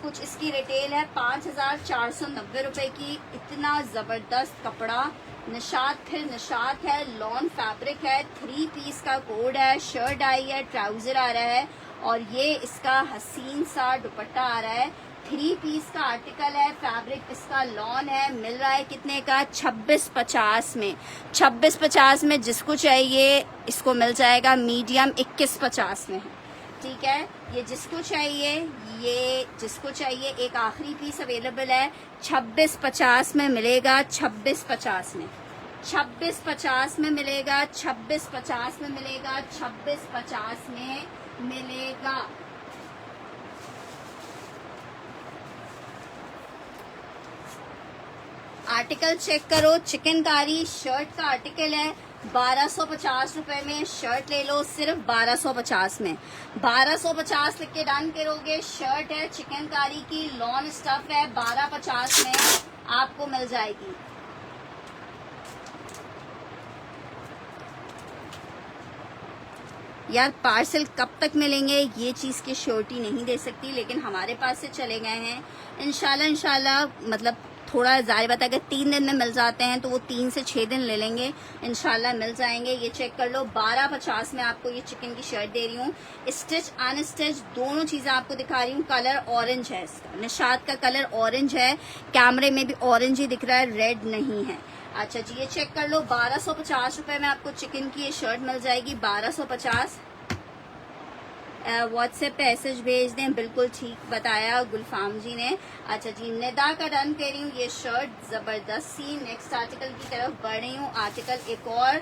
[SPEAKER 1] कुछ इसकी रिटेल है 5490 रुपए की। इतना जबरदस्त कपड़ा निशात, फिर निशात है, लॉन फैब्रिक है, 3 पीस का कोड है, शर्ट आई है, ट्राउजर आ रहा है और ये इसका हसीन सा दुपट्टा आ रहा है। 3 पीस का आर्टिकल है, फैब्रिक इसका लॉन है। मिल रहा है कितने का? 2650 में। 2650 में जिसको चाहिए इसको मिल जाएगा। मीडियम 2150 में है, ठीक है। ये जिसको चाहिए, ये जिसको चाहिए, एक आखिरी पीस अवेलेबल है 2650 में मिलेगा। 2650 में, 2650 में मिलेगा, 2650 में मिलेगा, 2650 में मिलेगा। आर्टिकल चेक करो, चिकनकारी शर्ट का आर्टिकल है, 1250 रुपए में शर्ट ले लो, सिर्फ 1250 में। 1250 लिख के डन करोगे। शर्ट है चिकनकारी की, लॉन स्टफ है, 1250 में आपको मिल जाएगी। यार पार्सल कब तक मिलेंगे ये चीज़ की श्योरिटी नहीं दे सकती, लेकिन हमारे पास से चले गए हैं। इंशाल्लाह मतलब थोड़ा ज़्यादा बता, अगर 3 दिन में मिल जाते हैं तो वो 3 से 6 दिन ले लेंगे, इंशाल्लाह मिल जाएंगे। ये चेक कर लो, 1250 में आपको ये चिकन की शर्ट दे रही हूँ। स्टिच अनस्टिच दोनों चीज़ें आपको दिखा रही हूँ। कलर ऑरेंज है इसका, निशात का कलर ऑरेंज है, कैमरे में भी ऑरेंज ही दिख रहा है, रेड नहीं है। अच्छा जी, ये चेक कर लो, 1250 रुपए में आपको चिकन की ये शर्ट मिल जाएगी, 1250। व्हाट्सएप पे मैसेज भेज दें। बिल्कुल ठीक बताया गुलफाम जी ने। अच्छा जी, निदा का डन कर रही हूँ। ये शर्ट जबरदस्त सी। नेक्स्ट आर्टिकल की तरफ बढ़ रही हूँ। आर्टिकल एक और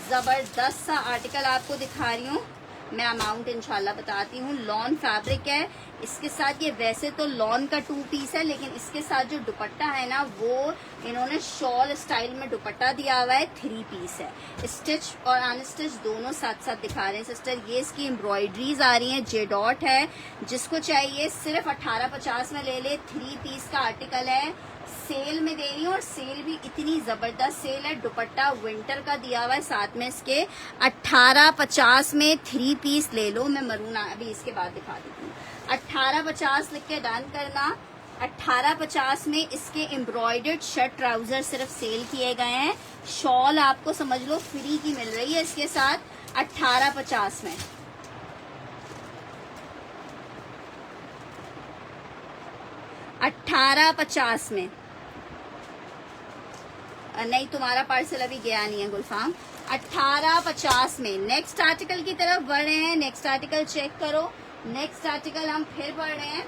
[SPEAKER 1] जबरदस्त सा आर्टिकल आपको दिखा रही हूँ। मैं अमाउंट इंशाल्लाह बताती हूँ। लॉन फैब्रिक है, इसके साथ ये वैसे तो लॉन का 2 पीस है, लेकिन इसके साथ जो दुपट्टा है ना, वो इन्होंने शॉल स्टाइल में दुपट्टा दिया हुआ है, 3 पीस है। स्टिच और अनस्टिच दोनों साथ साथ दिखा रहे हैं सिस्टर। ये इसकी एम्ब्रॉयडरीज आ रही हैं, जे डॉट है। जिसको चाहिए सिर्फ 1850 में ले ले। 3 पीस का आर्टिकल है, सेल में दे रही हूँ, और सेल भी इतनी जबरदस्त सेल है। दुपट्टा विंटर का दिया हुआ है साथ में इसके। 1850 में 3 पीस ले लो। मैं मरून अभी इसके बाद दिखा देती हूँ। 1850 लिख के डन करना। 1850 में इसके एम्ब्रॉयडर्ड शर्ट ट्राउजर सिर्फ सेल किए गए हैं। शॉल आपको समझ लो फ्री की मिल रही है इसके साथ 1850 में। 1850 में नहीं, तुम्हारा पार्सल अभी गया नहीं है गुलफाम। 1850 में। नेक्स्ट आर्टिकल की तरफ बढ़ रहे हैं। नेक्स्ट आर्टिकल चेक करो। नेक्स्ट आर्टिकल हम फिर बढ़ रहे हैं।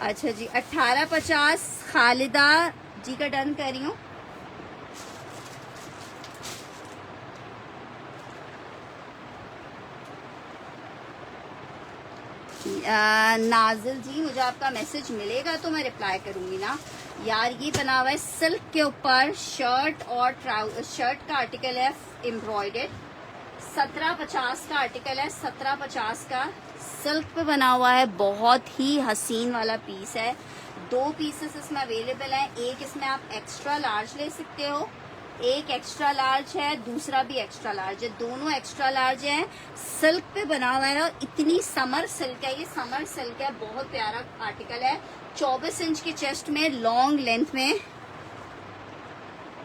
[SPEAKER 1] अच्छा जी, 1850 खालिदा जी का डन कर रही हूँ। नाजिल जी, मुझे आपका मैसेज मिलेगा तो मैं रिप्लाई करूंगी ना यार। ये बना हुआ है सिल्क के ऊपर शर्ट और शर्ट का आर्टिकल है एम्ब्रॉयडर्ड। 1750 का आर्टिकल है, 1750 का सिल्क पे बना हुआ है। बहुत ही हसीन वाला पीस है। 2 पीसेस इसमें अवेलेबल हैं। एक इसमें आप एक्स्ट्रा लार्ज ले सकते हो, एक एक्स्ट्रा लार्ज है, दूसरा भी एक्स्ट्रा लार्ज है। दोनों एक्स्ट्रा लार्ज है। सिल्क पे बना हुआ है और इतनी समर सिल्क है, ये समर सिल्क है। बहुत प्यारा आर्टिकल है। 24 इंच की चेस्ट में, लॉन्ग लेंथ में।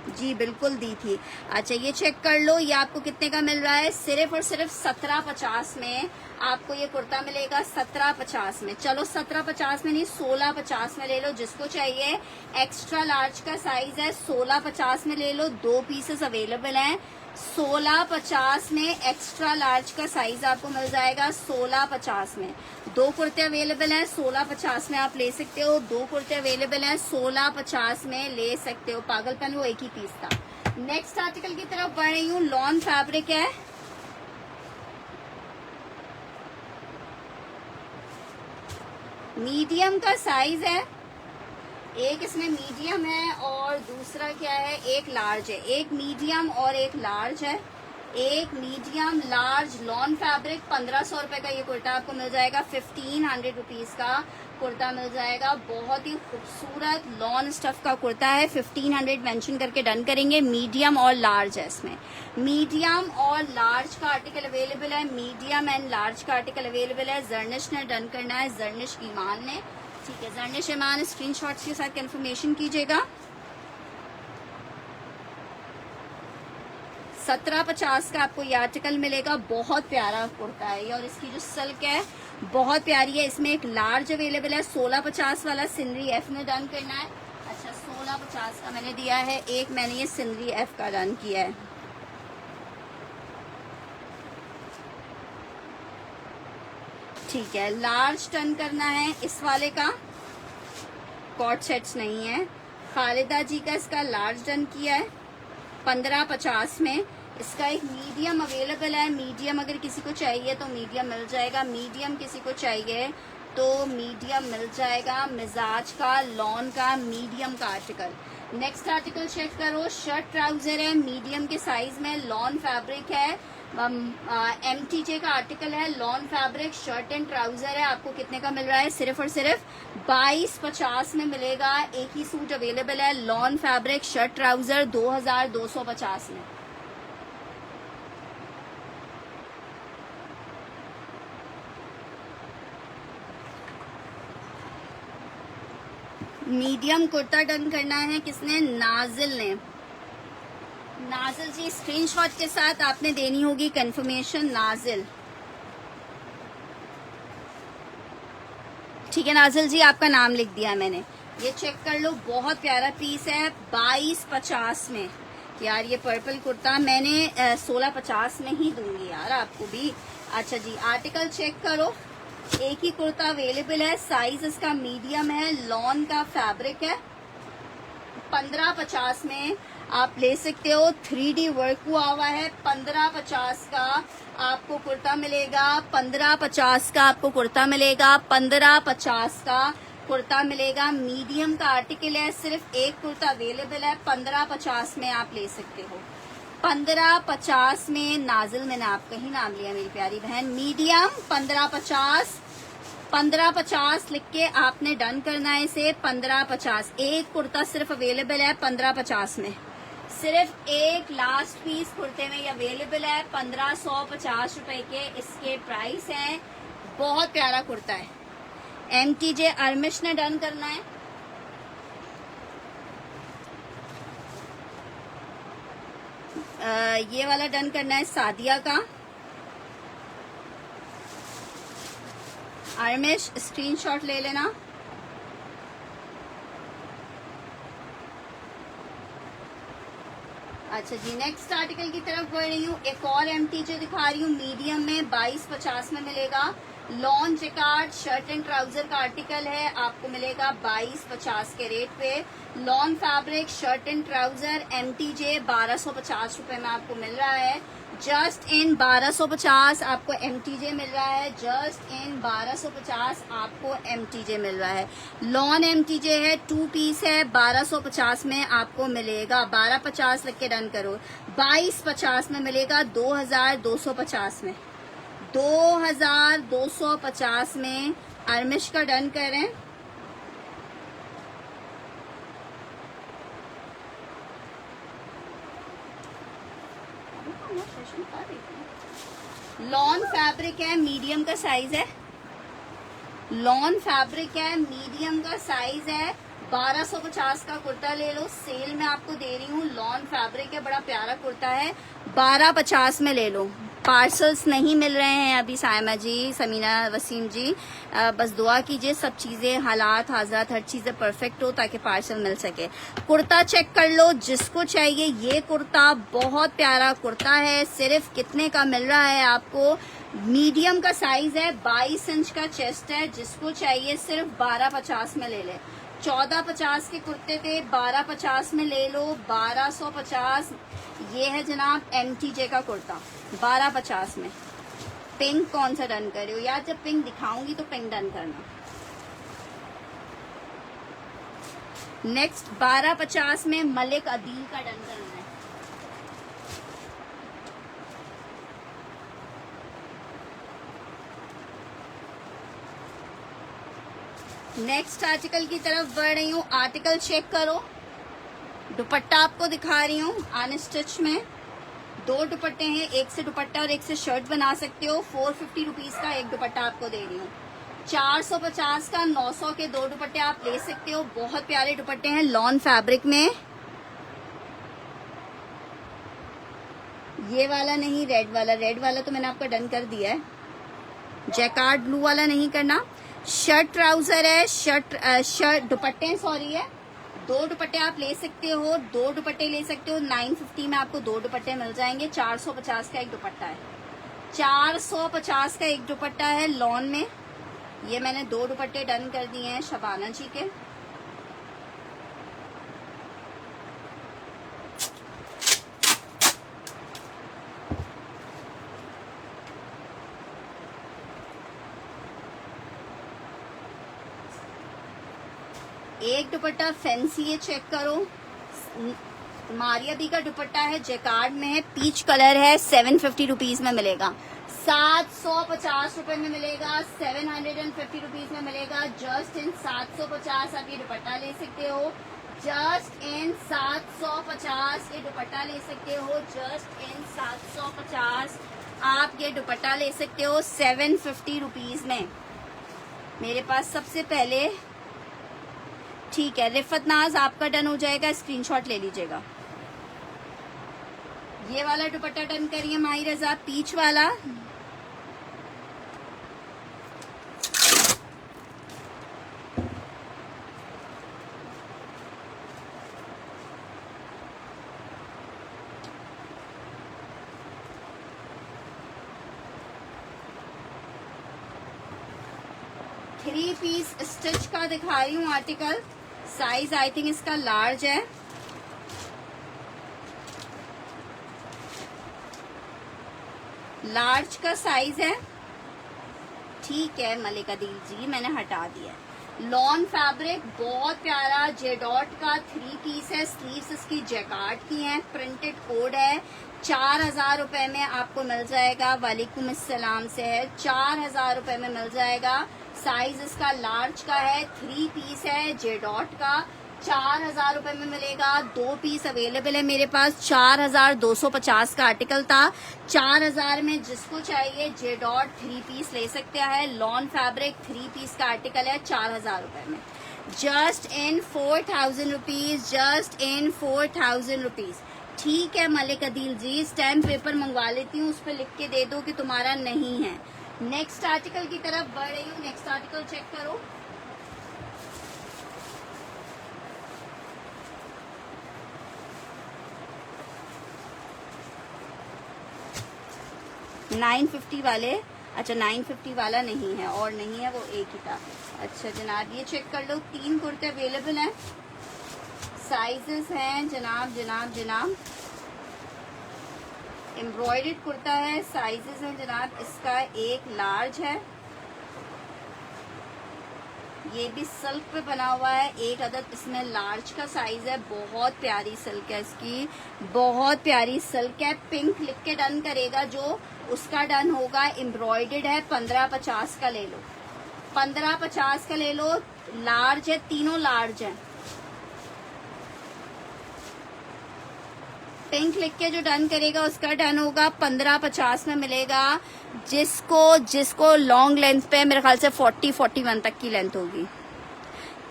[SPEAKER 1] जी बिल्कुल दी थी। अच्छा, ये चेक कर लो, ये आपको कितने का मिल रहा है। सिर्फ और सिर्फ 1750 में आपको ये कुर्ता मिलेगा। 1750 में। चलो 1750 में नहीं, 1650 में ले लो जिसको चाहिए। एक्स्ट्रा लार्ज का साइज है, 1650 में ले लो। 2 पीसेस अवेलेबल हैं। 1650 में एक्स्ट्रा लार्ज का साइज आपको मिल जाएगा। 1650 में 2 कुर्ते अवेलेबल हैं। 1650 में आप ले सकते हो। 2 कुर्ते अवेलेबल हैं, 1650 में ले सकते हो। पागलपन, वो एक ही पीस था। नेक्स्ट आर्टिकल की तरफ बढ़ रही हूँ। लॉन फैब्रिक है। मीडियम का साइज है। एक इसमें मीडियम है और दूसरा क्या है, एक लार्ज है। एक मीडियम और एक लार्ज है। एक मीडियम लार्ज लॉन फैब्रिक। 1500 रुपए का ये कुर्ता आपको मिल जाएगा। 1500 रुपीज का कुर्ता मिल जाएगा। बहुत ही खूबसूरत लॉन स्टफ का कुर्ता है। 1500 मेंशन करके डन करेंगे। मीडियम और लार्ज है इसमें। मीडियम और लार्ज का आर्टिकल अवेलेबल है। मीडियम एंड लार्ज का आर्टिकल अवेलेबल है। जर्निश ने डन करना है, जर्निश ईमान ने। ठीक है, जर्निश ईमान स्क्रीनशॉट्स के साथ कंफर्मेशन कीजिएगा। 1750 का आपको ये आर्टिकल मिलेगा। बहुत प्यारा कुर्ता है ये, और इसकी जो सिल्क है बहुत प्यारी है। इसमें एक लार्ज अवेलेबल है। 1650 वाला सिनरी एफ में डन करना है। अच्छा, 1650 का मैंने दिया है, एक मैंने ये सिनरी एफ का डन किया है। ठीक है, लार्ज टर्न करना है इस वाले का, कॉट सेट्स नहीं है। खालिदा जी का इसका लार्ज डन किया है 1550 में। इसका एक मीडियम अवेलेबल है। मीडियम अगर किसी को चाहिए तो मीडियम मिल जाएगा, मीडियम किसी को चाहिए तो मीडियम मिल जाएगा। मिजाज का, लॉन का, मीडियम का आर्टिकल। नेक्स्ट आर्टिकल चेक करो, शर्ट ट्राउजर है मीडियम के साइज में, लॉन फैब्रिक है, MTJ का आर्टिकल है, lawn fabric, shirt and trouser है। आपको कितने का मिल रहा है? सिर्फ और सिर्फ 2250 में मिलेगा। एक ही सूट अवेलेबल है, लॉन फैब्रिक, शर्ट ट्राउजर, 2250 में। मीडियम कुर्ता डन करना है किसने? नाजिल ने। नाजिल जी स्क्रीनशॉट के साथ आपने देनी होगी कंफर्मेशन, नाजिल। ठीक है नाजिल जी, आपका नाम लिख दिया मैंने। ये चेक कर लो, बहुत प्यारा पीस है 2250 में। यार ये पर्पल कुर्ता मैंने 1650 में ही दूंगी यार आपको भी। अच्छा जी, आर्टिकल चेक करो, एक ही कुर्ता अवेलेबल है, साइज इसका मीडियम है, लॉन का फैब्रिक है। 1550 में आप ले सकते हो। 3D वर्क हुआ हुआ है। 1550 का आपको कुर्ता मिलेगा। 1550 का आपको कुर्ता मिलेगा। 1550 का कुर्ता मिलेगा। मीडियम का आर्टिकल है, सिर्फ एक कुर्ता अवेलेबल है। 1550 में आप ले सकते हो। 1550 में नाजिल, मैंने आपका ही नाम लिया मेरी प्यारी बहन। मीडियम 1550 लिख के आपने डन करना है इसे। 1550 एक कुर्ता सिर्फ अवेलेबल है 1550 में। सिर्फ एक लास्ट पीस कुर्ते में ये अवेलेबल है। 1550 रुपए के इसके प्राइस हैं। बहुत प्यारा कुर्ता है। MTJ अरमिश ने डन करना है। ये वाला डन करना है सादिया का। अरमिश स्क्रीनशॉट ले लेना। अच्छा जी, नेक्स्ट आर्टिकल की तरफ बढ़ रही हूँ। एक और MTJ दिखा रही हूँ मीडियम में, 2250 में मिलेगा। Lawn jacquard shirt and trouser का आर्टिकल है, आपको मिलेगा 2250 के रेट पे। Lawn fabric shirt and trouser MTJ 1250 रुपए में आपको मिल रहा है। जस्ट इन 1250 आपको MTJ मिल रहा है। जस्ट इन 1250 आपको MTJ मिल रहा है। लॉन MTJ है, 2 पीस है, 1250 में आपको मिलेगा। 1250 लग के डन करो। 2250 में मिलेगा। 2250 में, 2250 में अरमिश का डन करें। लॉन फैब्रिक है, मीडियम का साइज है। लॉन फैब्रिक है, मीडियम का साइज है। 1250 का कुर्ता ले लो, सेल में आपको दे रही हूँ। लॉन फैब्रिक है, बड़ा प्यारा कुर्ता है। 1250 में ले लो। पार्सल्स नहीं मिल रहे हैं अभी सायमा जी, समीना वसीम जी। बस दुआ कीजिए सब चीजें, हालात, हाजरात, हर चीजें परफेक्ट हो ताकि पार्सल मिल सके। कुर्ता चेक कर लो जिसको चाहिए। ये कुर्ता बहुत प्यारा कुर्ता है। सिर्फ कितने का मिल रहा है आपको? मीडियम का साइज है, 22 इंच का चेस्ट है। जिसको चाहिए सिर्फ 1250 में ले ले। 1450 के कुर्ते थे, 1250 में ले लो। 1250 ये है जनाब MTJ का कुर्ता 1250 में। पिंक कौन सा डन कर रहे हो यार? जब पिंक दिखाऊंगी तो पिंक डन करना। नेक्स्ट 1250 में मलिक अदील का डन करना है। नेक्स्ट आर्टिकल की तरफ बढ़ रही हूँ। आर्टिकल चेक करो। दुपट्टा आपको दिखा रही हूँ अनस्टिच में। 2 दुपट्टे हैं, एक से दुपट्टा और एक से शर्ट बना सकते हो। 450 रुपीज का एक दुपट्टा आपको दे रही हूँ। 450 का 900 के 2 दुपट्टे आप ले सकते हो। बहुत प्यारे दुपट्टे हैं लॉन फैब्रिक में। ये वाला नहीं, रेड वाला। रेड वाला तो मैंने आपका डन कर दिया है। जैकार्ड ब्लू वाला नहीं करना। शर्ट ट्राउजर है, शर्ट दुपट्टे सॉरी है। 2 दुपट्टे आप ले सकते हो, 2 दुपट्टे ले सकते हो। 950 में आपको 2 दुपट्टे मिल जाएंगे। 450 का एक दुपट्टा है, 450 का एक दुपट्टा है लॉन में। ये मैंने 2 दुपट्टे डन कर दिए हैं शबाना जी के। एक दुपट्टा फैंसी है, चेक करो। मारिया बी का दुपट्टा है, जैकार्ड में है, पीच कलर है। 750 रुपीज में मिलेगा, 750 रुपए में मिलेगा, 750 रुपीज में मिलेगा। जस्ट इन 750 आप ये दुपट्टा ले सकते हो। जस्ट इन 750 ये दुपट्टा ले सकते हो। जस्ट इन 750 आप ये दुपट्टा ले सकते हो 750 रुपीज में। मेरे पास सबसे पहले ठीक है, रिफत नाज आपका डन हो जाएगा, स्क्रीनशॉट ले लीजिएगा। ये वाला दुपट्टा डन करिए माही रजा, पीच वाला। थ्री पीस स्टिच का दिखा रही हूँ आर्टिकल। साइज आई थिंक इसका लार्ज है। लार्ज का साइज है, ठीक है मलिका दिल जी, मैंने हटा दिया। लॉन फैब्रिक बहुत प्यारा जेडॉट का 3 पीस है। स्लीव्स इसकी जैकार्ड की हैं, प्रिंटेड कोड है। 4000 रुपए में आपको मिल जाएगा। वालेकुम अस्सलाम से है, 4000 रुपए में मिल जाएगा। साइज इसका लार्ज का है, 3 पीस है जेडॉट का। 4000 रुपए में मिलेगा। 2 पीस अवेलेबल है मेरे पास। 4250 का आर्टिकल था। 4000 में जिसको चाहिए जेडॉट 3 पीस ले सकते हैं। लॉन फैब्रिक 3 पीस का आर्टिकल है 4000 रुपए में। Just in 4000 rupees, just in 4000 rupees. ठीक है मलिक अदील जी, स्टैम्प पेपर मंगवा लेती हूँ, उस पर लिख के दे दो कि तुम्हारा नहीं है। नेक्स्ट आर्टिकल की तरफ बढ़ रही हूँ। नेक्स्ट आर्टिकल चेक करो। $950 वाले, अच्छा 950 वाला नहीं है और नहीं है, वो एक ही था। अच्छा जनाब ये चेक कर लो, 3 कुर्ते अवेलेबल हैं। साइजेस हैं जनाब जनाब जनाब। एम्ब्रॉयडर्ड कुर्ता है। साइजेस हैं जनाब, इसका एक लार्ज है, ये भी सिल्क पे बना हुआ है। एक अदद इसमें लार्ज का साइज है। बहुत प्यारी सिल्क है इसकी, बहुत प्यारी सिल्क है। पिंक लिख के डन करेगा जो उसका डन होगा। एम्ब्रॉयडर्ड है, 1550 का ले लो, 1550 का ले लो। लार्ज है, तीनों लार्ज है। पिंक लिख के जो डन करेगा उसका डन होगा, 1550 में मिलेगा। जिसको लॉन्ग लेंथ पे मेरे ख्याल से 40-41 तक की लेंथ होगी।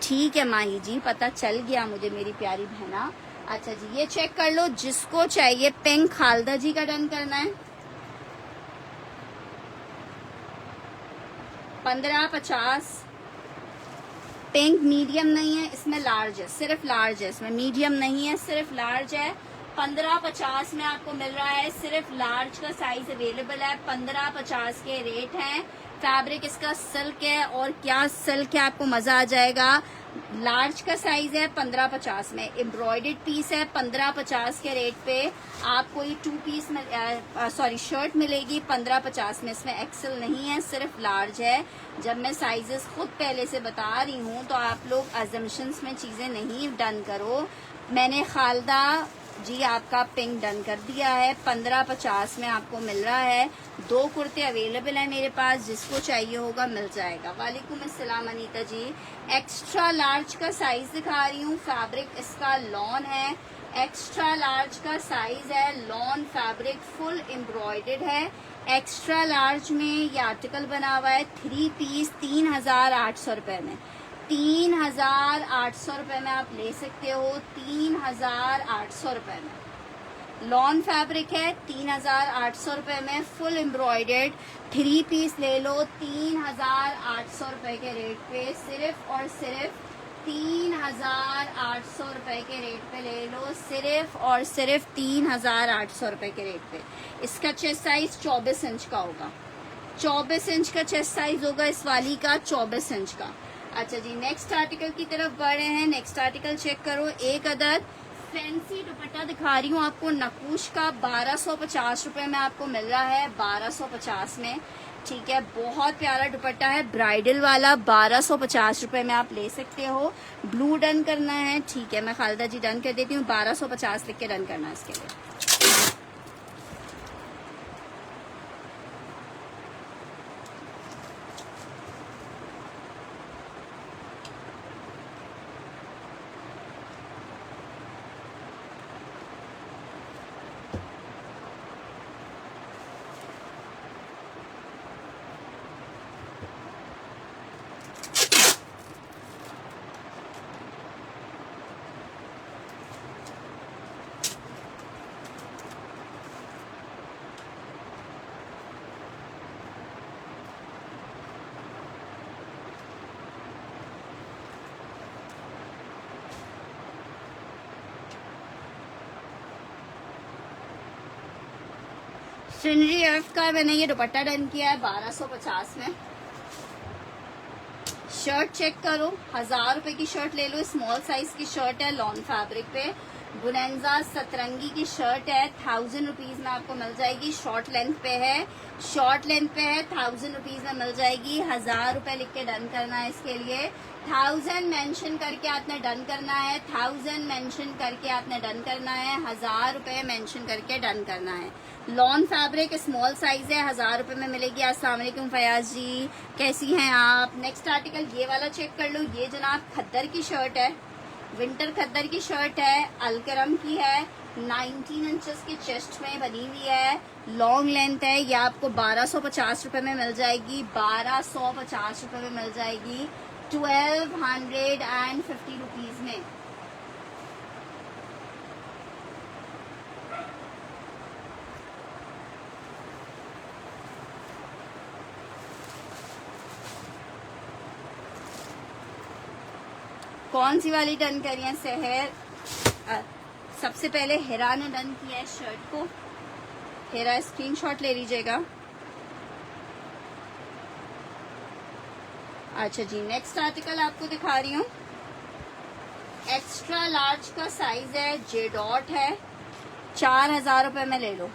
[SPEAKER 1] ठीक है माही जी, पता चल गया मुझे मेरी प्यारी बहना। अच्छा जी ये चेक कर लो, जिसको चाहिए पिंक खालदा जी का डन करना है। 1550। पिंक मीडियम नहीं है, इसमें लार्ज है, सिर्फ लार्ज है, इसमें मीडियम नहीं है, सिर्फ लार्ज है। 1550 में आपको मिल रहा है। सिर्फ लार्ज का साइज अवेलेबल है। 1550 के रेट हैं। फैब्रिक इसका सिल्क है, और क्या सिल्क है, आपको मजा आ जाएगा। लार्ज का साइज है 1550 में। एम्ब्रॉयडर्ड पीस है। 1550 के रेट पे आपको ये 2 पीस शर्ट मिलेगी 1550 में। इसमें एक्सेल नहीं है, सिर्फ लार्ज है। जब मैं साइजेस खुद पहले से बता रही हूँ तो आप लोग अजम्पशंस में चीजें नहीं डन करो। मैंने खालदा जी आपका पिंक डन कर दिया है। 1550 में आपको मिल रहा है। 2 कुर्ते अवेलेबल है मेरे पास, जिसको चाहिए होगा मिल जाएगा। वालेकुम अस्सलाम अनीता जी। एक्स्ट्रा लार्ज का साइज दिखा रही हूँ। फैब्रिक इसका लॉन है। एक्स्ट्रा लार्ज का साइज है। लॉन फैब्रिक फुल एम्ब्रॉयडर्ड है। एक्स्ट्रा लार्ज में ये आर्टिकल बना हुआ है। 3 पीस 3800 रुपए में। 3800 रुपए में आप ले सकते हो। 3800 रुपए में लॉन फैब्रिक है 3800 रुपए में, फुल एम्ब्रॉयडर्ड 3 पीस ले लो 3800 रुपए के रेट पे, सिर्फ और सिर्फ 3800 रुपए के रेट पे ले लो, सिर्फ और सिर्फ 3800 रुपए के रेट पे। इसका चेस्ट साइज 24 इंच का होगा, 24 इंच का चेस्ट साइज होगा इस वाली का, 24 इंच का। अच्छा जी, नेक्स्ट आर्टिकल की तरफ बढ़ रहे हैं। नेक्स्ट आर्टिकल चेक करो, एक अदर फैंसी दुपट्टा दिखा रही हूँ आपको नकुश का, 1250 रुपए में आपको मिल रहा है, 1250 में। ठीक है, बहुत प्यारा दुपट्टा है, ब्राइडल वाला, 1250 रुपए में आप ले सकते हो। ब्लू डन करना है, ठीक है, मैं खालिदा जी डन कर देती हूँ, 1250 लिख के डन करना है इसके लिए। सिनरी एफ का मैंने ये दुपट्टा डन किया है 1250 में। शर्ट चेक करो, 1000 रुपए की शर्ट ले लो, स्मॉल साइज की शर्ट है, लॉन फैब्रिक पे, बुनेंजा सतरंगी की शर्ट है, 1000 रुपीज में आपको मिल जाएगी। शॉर्ट लेंथ पे है, शॉर्ट लेंथ पे है, 1000 रुपीज में मिल जाएगी। 1000 रुपए लिख के डन करना है इसके लिए, 1000 मेंशन करके आपने डन करना है, 1000 मेंशन करके आपने डन करना है, 1000 रुपए मेंशन करके डन करना है। लॉन फैब्रिक स्मॉल साइज है, 1000 रुपए में मिलेगी। अस्सलाम वालेकुम फयाज जी, कैसी हैं आप। नेक्स्ट आर्टिकल ये वाला चेक कर लो, ये जनाब खद्दर की शर्ट है, विंटर खद्दर की शर्ट है, अलकरम की है, 19 इंचेस की चेस्ट में बनी हुई है, लॉन्ग लेंथ है। ये आपको 1250 रुपए में मिल जाएगी, 1250 रुपए में मिल जाएगी, 1250 रुपीज में। कौन सी वाली डन करी है सहर? सबसे पहले हिरा ने डन किया है शर्ट को, हिरा स्क्रीनशॉट ले लीजिएगा। अच्छा जी, नेक्स्ट आर्टिकल आपको दिखा रही हूँ, एक्स्ट्रा लार्ज का साइज है, जे डॉट है, 4000 रुपए में ले लो।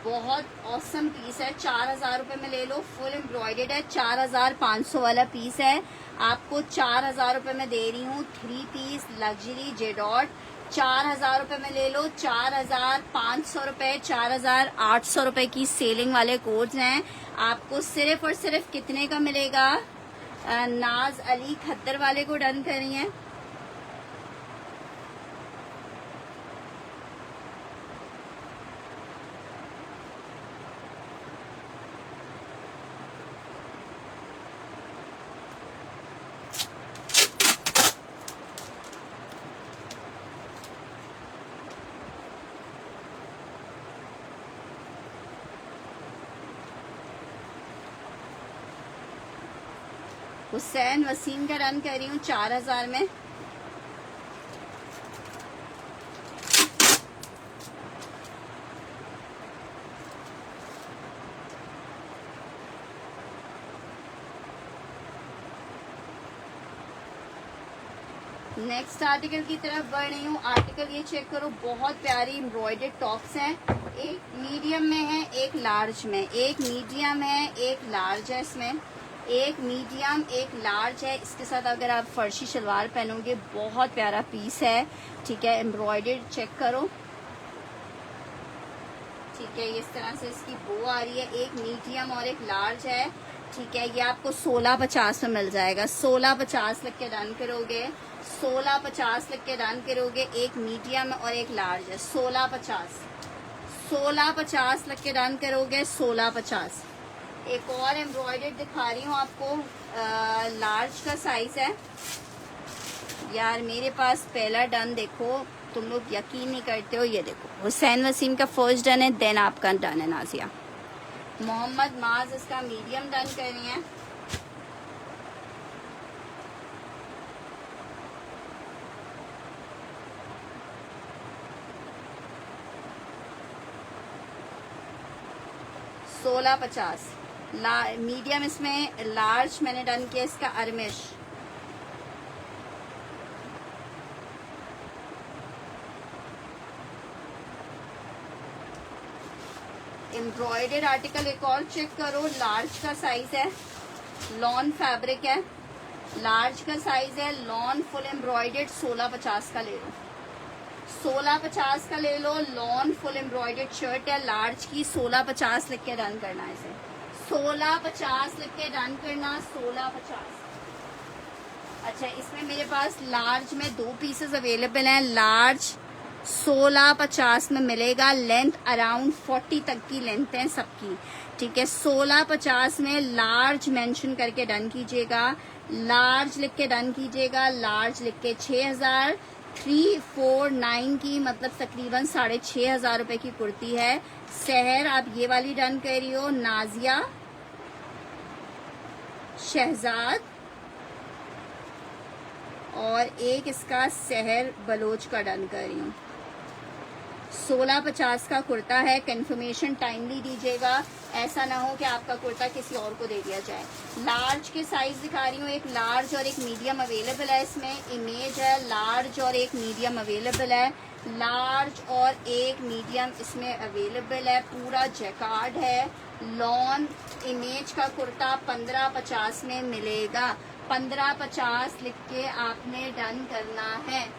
[SPEAKER 1] बहुत औसम पीस है, 4000 रुपए में ले लो, फुल एम्ब्रॉयडर्ड है, 4500 वाला पीस है, आपको 4000 रुपए में दे रही हूँ। 3 पीस लग्जरी जे डॉट, 4000 रुपए में ले लो, 4500 रुपए, 4800 रुपए की सेलिंग वाले कोड्स हैं। आपको सिर्फ और सिर्फ कितने का मिलेगा? नाज अली खद्दर वाले को डन करी है, हुसैन वसीम का रन कर रही हूँ 4000 में। नेक्स्ट आर्टिकल की तरफ बढ़ रही हूँ। आर्टिकल ये चेक करो, बहुत प्यारी एम्ब्रॉयडर्ड टॉप्स हैं, एक मीडियम में है, एक लार्ज में, एक मीडियम है, एक लार्ज है, इसमें एक मीडियम एक लार्ज है। इसके साथ अगर आप फर्शी शलवार पहनोगे बहुत प्यारा पीस है, ठीक है। एम्ब्रॉयडर्ड चेक करो, ठीक है, इस तरह से इसकी बो आ रही है। एक मीडियम और एक लार्ज है, ठीक है। ये आपको 1650 में मिल जाएगा, 1650 लग के डन करोगे, 1650 लग के डन करोगे। एक मीडियम और एक लार्ज है, 1650, 1650 लग के डन करोगे, 1650। एक और एम्ब्रॉयडर्ड दिखा रही हूँ आपको, लार्ज का साइज है। यार मेरे पास पहला डन देखो, तुम लोग यकीन नहीं करते हो। ये देखो हुसैन वसीम का फर्स्ट डन है, देन आपका डन है नाजिया। मोहम्मद माज इसका मीडियम डन करनी है। $16.50 मीडियम। इसमें लार्ज मैंने डन किया इसका अरमिश। एम्ब्रॉयडर्ड आर्टिकल एक और चेक करो, लार्ज का साइज है, लॉन फैब्रिक है, लार्ज का साइज है, लॉन फुल एम्ब्रॉयडर्ड। 16.50 का ले लो, 16.50 का ले लो। लॉन फुल एम्ब्रॉयडर्ड शर्ट है लार्ज की, 16.50 लिख के डन करना है इसे। 16.50 लिख के डन करना, 16.50। अच्छा, इसमें मेरे पास लार्ज में 2 पीसेस अवेलेबल हैं। लार्ज 16.50 में मिलेगा। लेंथ अराउंड 40 तक की लेंथ है सबकी, ठीक है। 16.50 में लार्ज मेंशन करके डन कीजिएगा, लार्ज लिख के डन कीजिएगा। लार्ज लिख के 6,349 की, मतलब तकरीबन 6,500 रुपए की कुर्ती है। सहर आप ये वाली डन कर रही हो, नाजिया शहजाद और एक इसका सहर बलोच का डन कर रही हूँ। 16.50 का कुर्ता है। कंफर्मेशन टाइमली दीजिएगा, ऐसा ना हो कि आपका कुर्ता किसी और को दे दिया जाए। लार्ज के साइज दिखा रही हूँ, एक लार्ज और एक मीडियम अवेलेबल है। इसमें इमेज है, लार्ज और एक मीडियम अवेलेबल है। लार्ज और एक मीडियम इसमें अवेलेबल है। पूरा जैकार्ड है, लॉन इमेज का कुर्ता 15.50 में मिलेगा। 15.50 लिख के आपने डन करना है।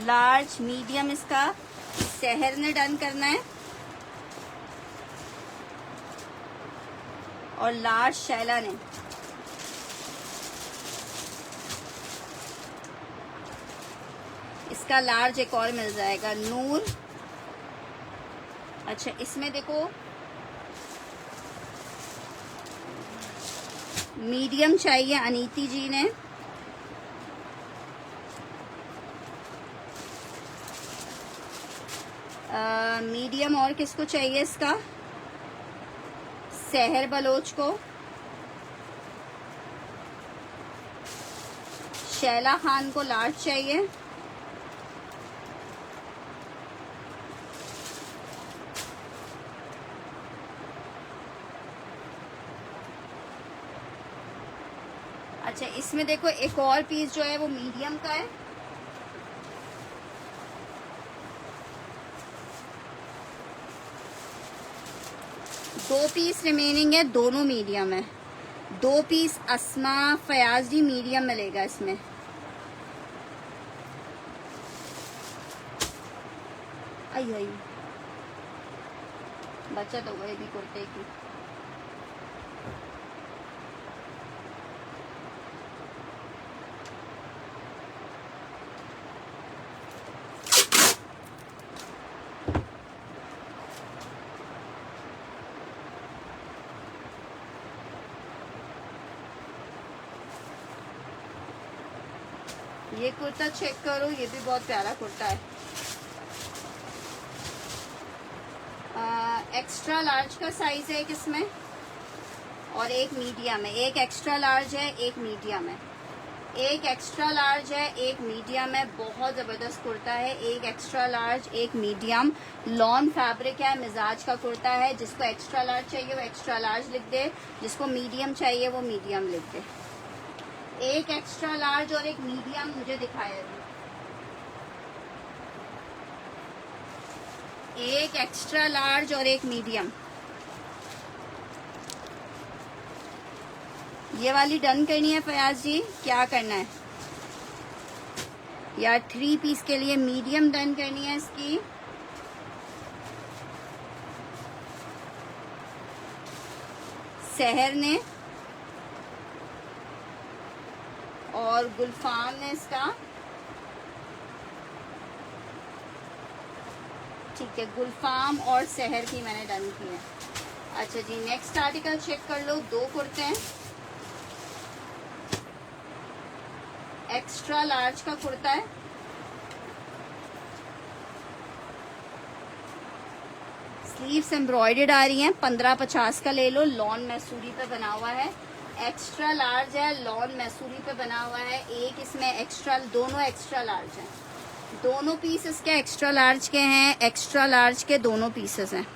[SPEAKER 1] लार्ज मीडियम इसका शहर ने डन करना है और लार्ज शैला ने। इसका लार्ज एक और मिल जाएगा, नूर। अच्छा, इसमें देखो मीडियम चाहिए अनीति जी ने, मीडियम और किसको चाहिए इसका, सहर बलोच को, शैला खान को लार्ज चाहिए। अच्छा, इसमें देखो एक और पीस जो है वो मीडियम का है। दो पीस रिमेनिंग है, दोनों मीडियम है। 2 पीस अस्मा फयाजी मीडियम मिलेगा इसमें। आई बचत हो गई भी कुर्ते की। ये कुर्ता चेक करो, ये भी बहुत प्यारा कुर्ता है। एक्स्ट्रा लार्ज का साइज है एक इसमें और एक मीडियम है। एक एक्स्ट्रा लार्ज है, एक मीडियम है। एक एक्स्ट्रा लार्ज है, एक मीडियम है। बहुत जबरदस्त कुर्ता है। एक एक्स्ट्रा लार्ज, एक मीडियम। लॉन फैब्रिक है, मिजाज का कुर्ता है। जिसको एक्स्ट्रा लार्ज चाहिए वो एक्स्ट्रा लार्ज लिख दे, जिसको मीडियम चाहिए वो मीडियम लिख दे। एक एक्स्ट्रा लार्ज और एक मीडियम मुझे दिखाया। एक एक्स्ट्रा लार्ज और एक मीडियम। ये वाली डन करनी है फयाज जी, क्या करना है यार? 3 पीस के लिए मीडियम डन करनी है इसकी। सहर ने और गुलफाम है इसका, ठीक है, गुलफाम और सहर की मैंने डन की है। अच्छा जी, नेक्स्ट आर्टिकल चेक कर लो। 2 कुर्ते हैं, एक्स्ट्रा लार्ज का कुर्ता है, स्लीव्स एम्ब्रॉयडर्ड आ रही हैं, 1550 का ले लो, लॉन मैसूरी पे बना हुआ है, एक्स्ट्रा लार्ज है, लॉन मैसूरी पे बना हुआ है। एक इसमें एक्स्ट्रा, दोनों एक्स्ट्रा लार्ज हैं, दोनों पीस इसके एक्स्ट्रा लार्ज के हैं, एक्स्ट्रा लार्ज के दोनों पीसेस हैं,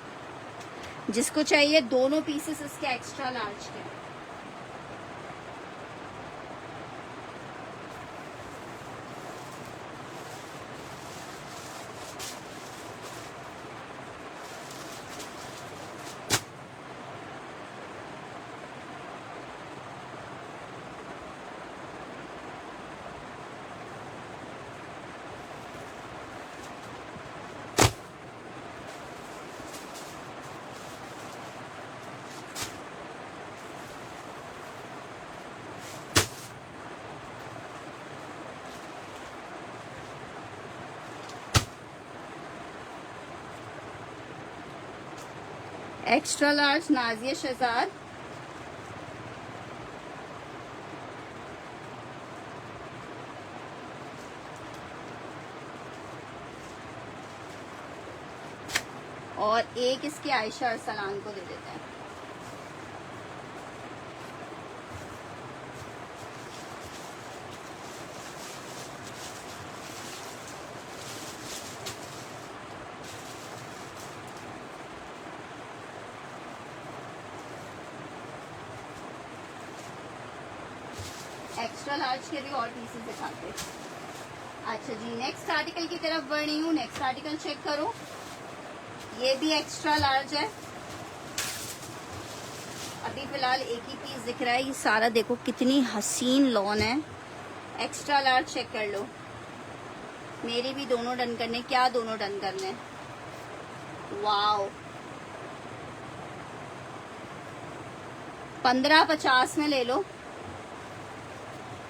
[SPEAKER 1] जिसको चाहिए दोनों पीसेस इसके एक्स्ट्रा लार्ज के। एक्स्ट्रा लार्ज नाजिया शहजाद, और एक इसकी आयशा अरसलान को दे देते हैं। एक्स्ट्रा लार्ज के भी और पीसेस दिखाते हैं। अच्छा जी, नेक्स्ट आर्टिकल की तरफ बढ़ रही हूँ। नेक्स्ट आर्टिकल चेक करो, ये भी एक्स्ट्रा लार्ज है, अभी फिलहाल एक ही पीस दिख रहा है। ये सारा देखो कितनी हसीन लॉन है, एक्स्ट्रा लार्ज चेक कर लो। मेरे भी दोनों डन करने, क्या दोनों डन करने, वाओ। 1550 में ले लो,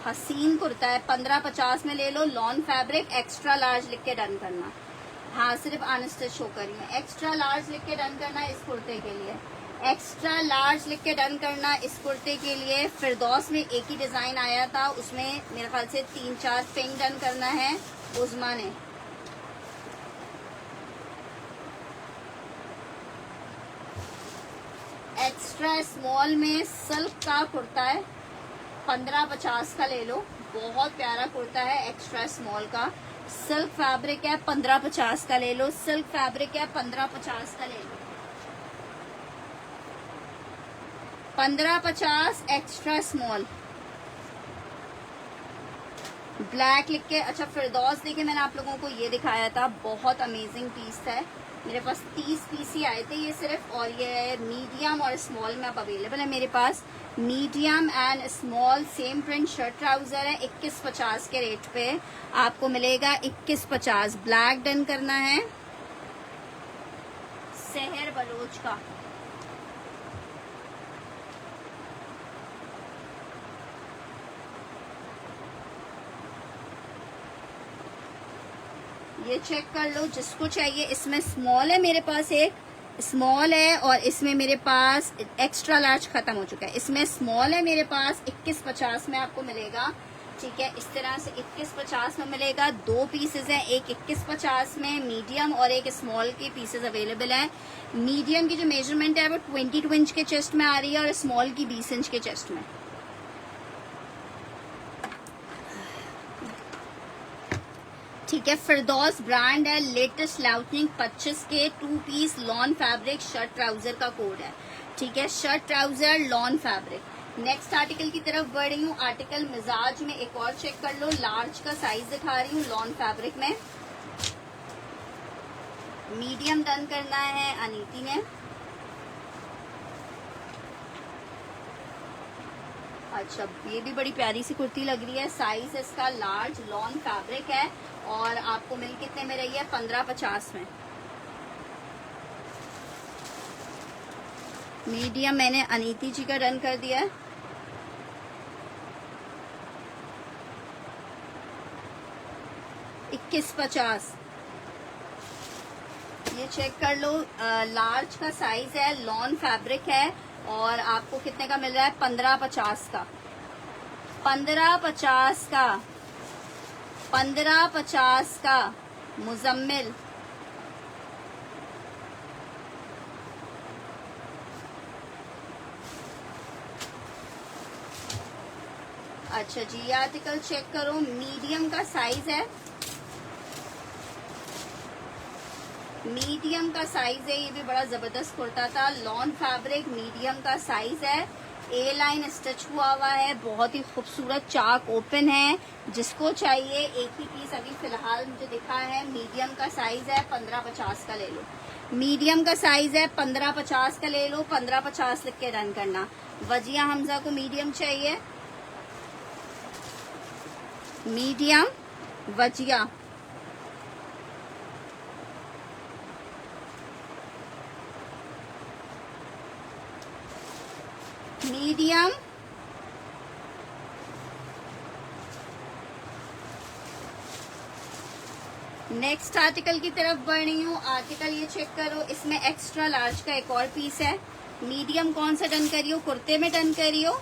[SPEAKER 1] हसीन कुर्ता है, 1550 में ले लो, लॉन फैब्रिक, एक्स्ट्रा लार्ज लिख के डन करना। हाँ, सिर्फ अनस्टिच शो करी है, एक्स्ट्रा लार्ज लिख के डन करना इस कुर्ते के लिए, एक्स्ट्रा लार्ज लिख के डन करना इस कुर्ते के लिए। फिरदौस में एक ही डिजाइन आया था, उसमें मेरे ख्याल से 3-4 पिंक डन करना है उस्मा ने। एक्स्ट्रा स्मॉल में सिल्क का कुर्ता है, 1550 का ले लो, बहुत प्यारा कुर्ता है, एक्स्ट्रा स्मॉल का, सिल्क फैब्रिक है, 1550 का ले लो, सिल्क फैब्रिक है, 1550 का ले लो, 1550 एक्स्ट्रा स्मॉल, ब्लैक लिख के। अच्छा, फिरदौस देखिए, मैंने आप लोगों को ये दिखाया था, बहुत अमेजिंग पीस है, मेरे पास 30 पीस ही आए थे ये सिर्फ, और ये मीडियम और स्मॉल में अब अवेलेबल है मेरे पास। Medium and small same print shirt trouser है, 2150 के रेट पे आपको मिलेगा, 2150। ब्लैक डन करना है, सहर बलोच का, ये चेक कर लो जिसको चाहिए। इसमें स्मॉल है, मेरे पास एक स्मॉल है, और इसमें मेरे पास एक्स्ट्रा लार्ज खत्म हो चुका है। इसमें स्मॉल है मेरे पास, 2150 में आपको मिलेगा, ठीक है, इस तरह से 2150 में मिलेगा। 2 पीसेज हैं, एक 2150 में मीडियम और एक स्मॉल के पीसेज अवेलेबल हैं। मीडियम की जो मेजरमेंट है वो 22 इंच के चेस्ट में आ रही है, और स्मॉल की 20 इंच के चेस्ट में। ठीक है, फिरदौस ब्रांड है, लेटेस्ट लाउटनिंग 25 के 2 piece lawn fabric shirt trouser का कोड है, ठीक है, shirt trouser lawn fabric. Next article की तरफ बढ़ रही हूँ, आर्टिकल मिजाज में एक और चेक कर लो, लार्ज का साइज दिखा रही हूँ, लॉन फैब्रिक में, मीडियम डन करना है अनीति ने। अच्छा, ये भी बड़ी प्यारी सी कुर्ती लग रही है, साइज इसका लार्ज, लॉन फैब्रिक है, और आपको मिल कितने में रही है, 1550 में। मीडियम मैंने अनीति जी का डन कर दिया है। 2150। ये चेक कर लो, लार्ज का साइज है, लॉन फैब्रिक है और आपको कितने का मिल रहा है? 1550 का। 1550 का, 1550 का मुजम्मिल। अच्छा जी, ये आर्टिकल चेक करो, मीडियम का साइज है, मीडियम का साइज है। ये भी बड़ा जबरदस्त कुर्ता था, लॉन फैब्रिक, मीडियम का साइज है, ए लाइन स्टिच हुआ हुआ है, बहुत ही खूबसूरत, चाक ओपन है। जिसको चाहिए एक ही पीस अभी फिलहाल मुझे दिखा है। मीडियम का साइज है, 1550 का ले लो। मीडियम का साइज है, 1550 का ले लो। 1550 लिख के रन करना। वजिया हमजा को मीडियम चाहिए, medium Wajiha. Medium next article की तरफ बढ़ रही हूँ। आर्टिकल ये चेक करो, इसमें एक्स्ट्रा लार्ज का एक और पीस है। मीडियम कौन सा डन करियो? कुर्ते में डन करियो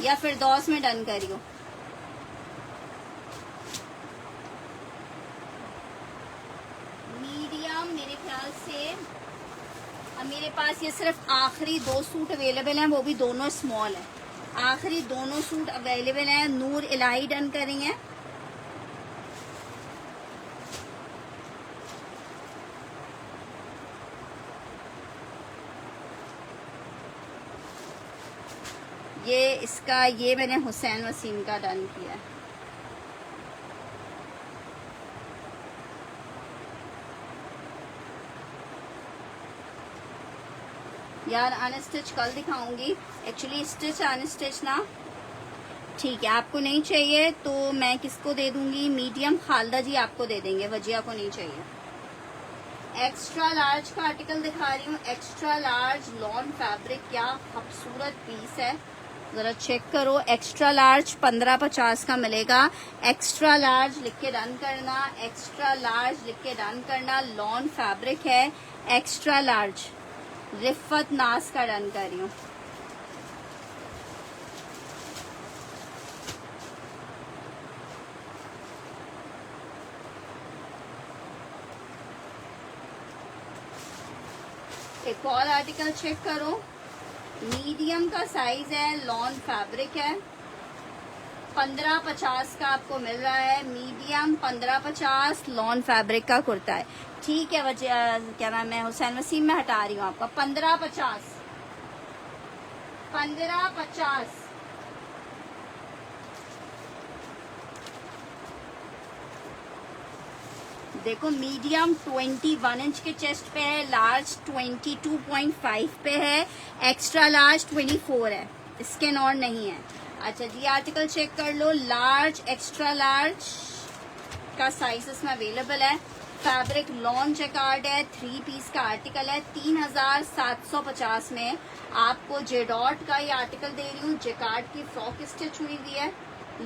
[SPEAKER 1] या फिर दौस में डन करियो? मीडियम मेरे ख्याल से अब मेरे पास ये सिर्फ आखिरी 2 सूट अवेलेबल हैं, वो भी दोनों स्मॉल है। आखिरी दोनों सूट अवेलेबल हैं। नूर इलाही डन कर रही हैं। ये इसका, ये मैंने हुसैन वसीम का डन किया है। यार अनस्टिच कल दिखाऊंगी, एक्चुअली स्टिच अनस्टिच ना। ठीक है, आपको नहीं चाहिए तो मैं किसको दे दूंगी? मीडियम खालदा जी आपको दे देंगे, वजिया को नहीं चाहिए। एक्स्ट्रा लार्ज का आर्टिकल दिखा रही हूँ, एक्स्ट्रा लार्ज लॉन फैब्रिक, क्या खूबसूरत पीस है, जरा चेक करो। एक्स्ट्रा लार्ज 1550 का मिलेगा। एक्स्ट्रा लार्ज लिख के डन करना, एक्स्ट्रा लार्ज लिख के डन करना। लॉन फैब्रिक है, एक्स्ट्रा लार्ज। रिफत नाज का डन कर रही हूँ। एक और आर्टिकल चेक करो, मीडियम का साइज है, लॉन फैब्रिक है, 1550 का आपको मिल रहा है। मीडियम 1550 लॉन फैब्रिक का कुर्ता है। ठीक है, क्या नाम है, हुसैन वसीम में हटा रही हूँ आपका। 1550, 1550। देखो, मीडियम 21 इंच के चेस्ट पे है, लार्ज 22.5 पे है, एक्स्ट्रा लार्ज 24 है, स्किन और नहीं है। अच्छा जी, आर्टिकल चेक कर लो, लार्ज एक्स्ट्रा लार्ज का साइज इसमें अवेलेबल है। फैब्रिक लॉन जैकार्ड है, 3 पीस का आर्टिकल है। 3750 में आपको जेडॉट का ये आर्टिकल दे रही हूँ। जैकार्ड की फ्रॉक स्टिच हुई हुई है,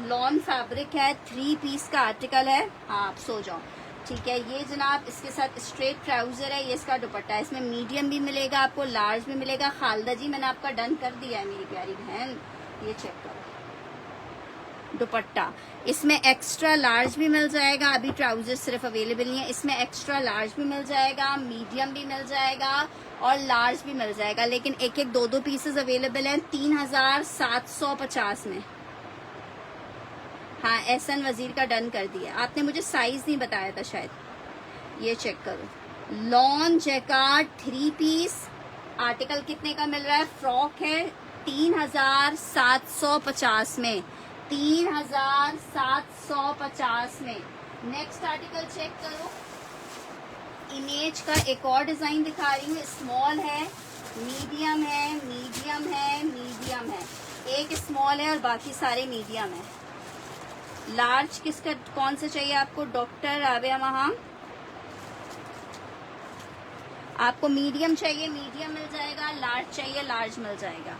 [SPEAKER 1] लॉन फैब्रिक है, 3 पीस का आर्टिकल है। हाँ, आप सो जाओ। ठीक है, ये जनाब इसके साथ स्ट्रेट ट्राउजर है, ये इसका दुपट्टा है। इसमें मीडियम भी मिलेगा आपको, लार्ज भी मिलेगा। खालदा जी मैंने आपका डन कर दिया है मेरी प्यारी बहन, ये चेक करो दुपट्टा। इसमें एक्स्ट्रा लार्ज भी मिल जाएगा, अभी ट्राउजर सिर्फ अवेलेबल नहीं है। इसमें एक्स्ट्रा लार्ज भी मिल जाएगा, मीडियम भी मिल जाएगा और लार्ज भी मिल जाएगा, लेकिन एक एक 2-2 पीसेस अवेलेबल हैं 3750 में। हाँ, एहसन वजीर का डन कर दिया। आपने मुझे साइज नहीं बताया था शायद। ये चेक करो, लॉन जैकार्ड 3 पीस आर्टिकल कितने का मिल रहा है? फ्रॉक है 3750 में, 3750 में। नेक्स्ट आर्टिकल चेक करो, इमेज का एक और डिजाइन दिखा रही हूँ। स्मॉल है, मीडियम है, मीडियम है, मीडियम है। एक स्मॉल है और बाकी सारे मीडियम है। लार्ज किसका, कौन सा चाहिए आपको? डॉक्टर राबिया महाम, आपको मीडियम चाहिए, मीडियम मिल जाएगा। लार्ज चाहिए, लार्ज मिल जाएगा।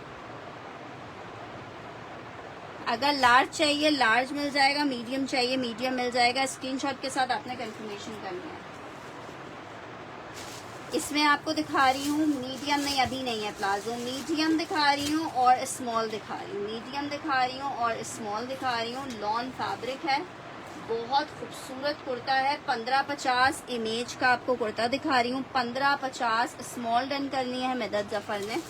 [SPEAKER 1] अगर लार्ज चाहिए लार्ज मिल जाएगा, मीडियम चाहिए मीडियम मिल जाएगा। स्क्रीनशॉट के साथ आपने कंफर्मेशन करनी है। इसमें आपको दिखा रही हूँ मीडियम नहीं, अभी नहीं है प्लाजो, मीडियम दिखा रही हूँ और स्मॉल दिखा रही हूँ, मीडियम दिखा रही हूँ और स्मॉल दिखा रही हूँ। लॉन फैब्रिक है, बहुत खूबसूरत कुर्ता है। 1550 इमेज का आपको कुर्ता दिखा रही हूँ। 1550 स्मॉल डन करनी है मदद जफर ने।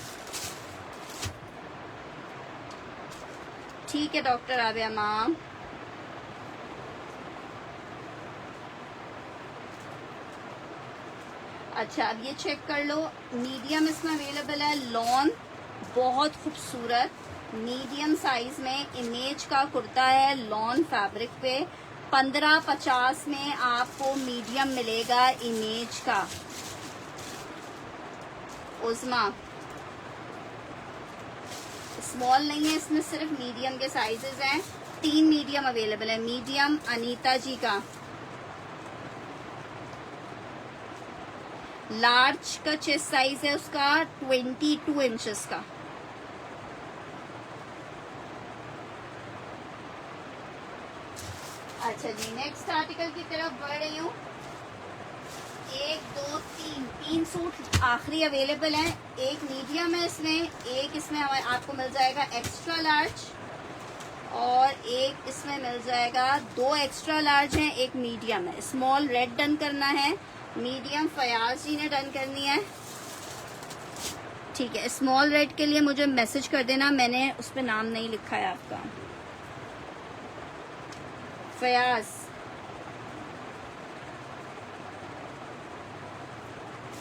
[SPEAKER 1] ठीक है डॉक्टर आबिया मैम। अच्छा अब ये चेक कर लो, मीडियम इसमें अवेलेबल है। लॉन बहुत खूबसूरत मीडियम साइज में इमेज का कुर्ता है लॉन फैब्रिक पे। 1550 में आपको मीडियम मिलेगा इमेज का। उस्मा स्मॉल नहीं है इसमें, सिर्फ मीडियम के साइजेस हैं। 3 मीडियम अवेलेबल है। मीडियम अनीता जी का, लार्ज का चेस्ट साइज है उसका 22 इंचेस का। अच्छा जी नेक्स्ट आर्टिकल की तरफ बढ़ रही हूँ। 1 2 3 सूट आखिरी अवेलेबल हैं। एक मीडियम है इसमें, एक इसमें आपको मिल जाएगा एक्स्ट्रा लार्ज और एक इसमें मिल जाएगा। 2 एक्स्ट्रा लार्ज हैं, एक मीडियम है। स्मॉल रेड डन करना है, मीडियम फयाज जी ने डन करनी है। ठीक है, स्मॉल रेड के लिए मुझे मैसेज कर देना, मैंने उस पर नाम नहीं लिखा है आपका। फयाज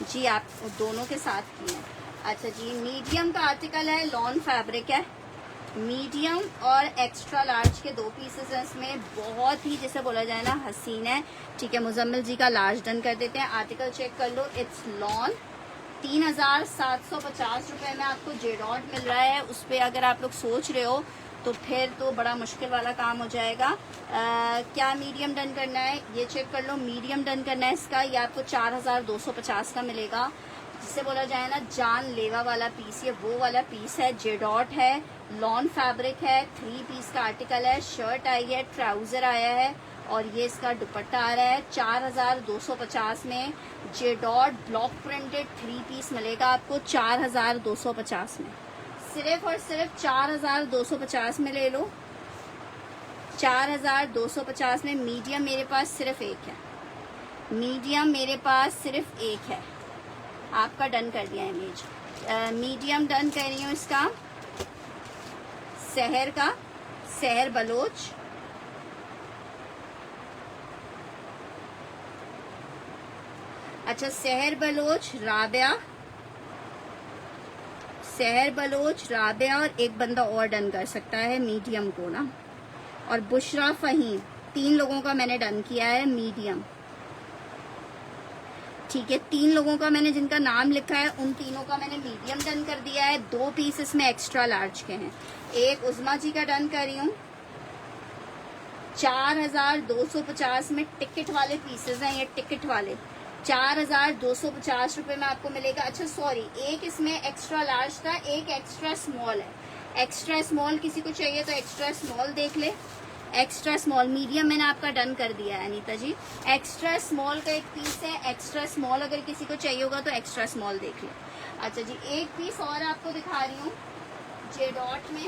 [SPEAKER 1] जी आप दोनों के साथ किए हैं। अच्छा जी मीडियम का आर्टिकल है, लॉन फैब्रिक है। मीडियम और एक्स्ट्रा लार्ज के 2 पीसेस हैं इसमें। बहुत ही जैसे बोला जाए ना हसीन है। ठीक है मुजम्मिल जी का लार्ज डन कर देते हैं। आर्टिकल चेक कर लो, इट्स लॉन। 3750 रुपए में आपको जेडॉट मिल रहा है। उस पर अगर आप लोग सोच रहे हो तो फिर तो बड़ा मुश्किल वाला काम हो जाएगा। क्या मीडियम डन करना है ये चेक कर लो। मीडियम डन करना है इसका, ये आपको 4250 का मिलेगा। जिसे बोला जाए ना जान लेवा वाला पीस, ये वो वाला पीस है। जेडॉट है, लॉन फैब्रिक है, 3 पीस का आर्टिकल है। शर्ट आई है, ट्राउजर आया है और ये इसका दुपट्टा आ रहा है। 4250 में जेडॉट ब्लॉक प्रिंटेड 3 पीस मिलेगा आपको 4250 में। सिर्फ और सिर्फ 4250 में ले लो। 4250 में मीडियम मेरे पास सिर्फ एक है, मीडियम मेरे पास सिर्फ एक है। आपका डन कर दिया इमेज। मीडियम डन कर रही हूँ इसका, शहर का, शहर बलोच। अच्छा शहर बलोच राबिया, शहर बलोच राबिया और एक बंदा और डन कर सकता है मीडियम को ना। और बुशरा फहीम, 3 लोगों का मैंने डन किया है मीडियम। ठीक है 3 लोगों का मैंने जिनका नाम लिखा है उन तीनों का मैंने मीडियम डन कर दिया है। 2 पीस इसमें एक्स्ट्रा लार्ज के हैं। एक उस्मा जी का डन कर रही हूँ। 4250 में टिकट वाले पीसेस हैं, ये टिकट वाले 4250 रुपए में आपको मिलेगा। अच्छा सॉरी, एक इसमें एक्स्ट्रा लार्ज था, एक एक्स्ट्रा स्मॉल है। एक्स्ट्रा स्मॉल किसी को चाहिए तो एक्स्ट्रा स्मॉल देख ले। एक्स्ट्रा स्मॉल, मीडियम मैंने आपका डन कर दिया है अनीता जी। एक्स्ट्रा स्मॉल का एक पीस है, एक्स्ट्रा स्मॉल अगर किसी को चाहिए होगा तो एक्स्ट्रा स्मॉल देख ले। अच्छा जी एक पीस और आपको दिखा रही हूँ जेडॉट में,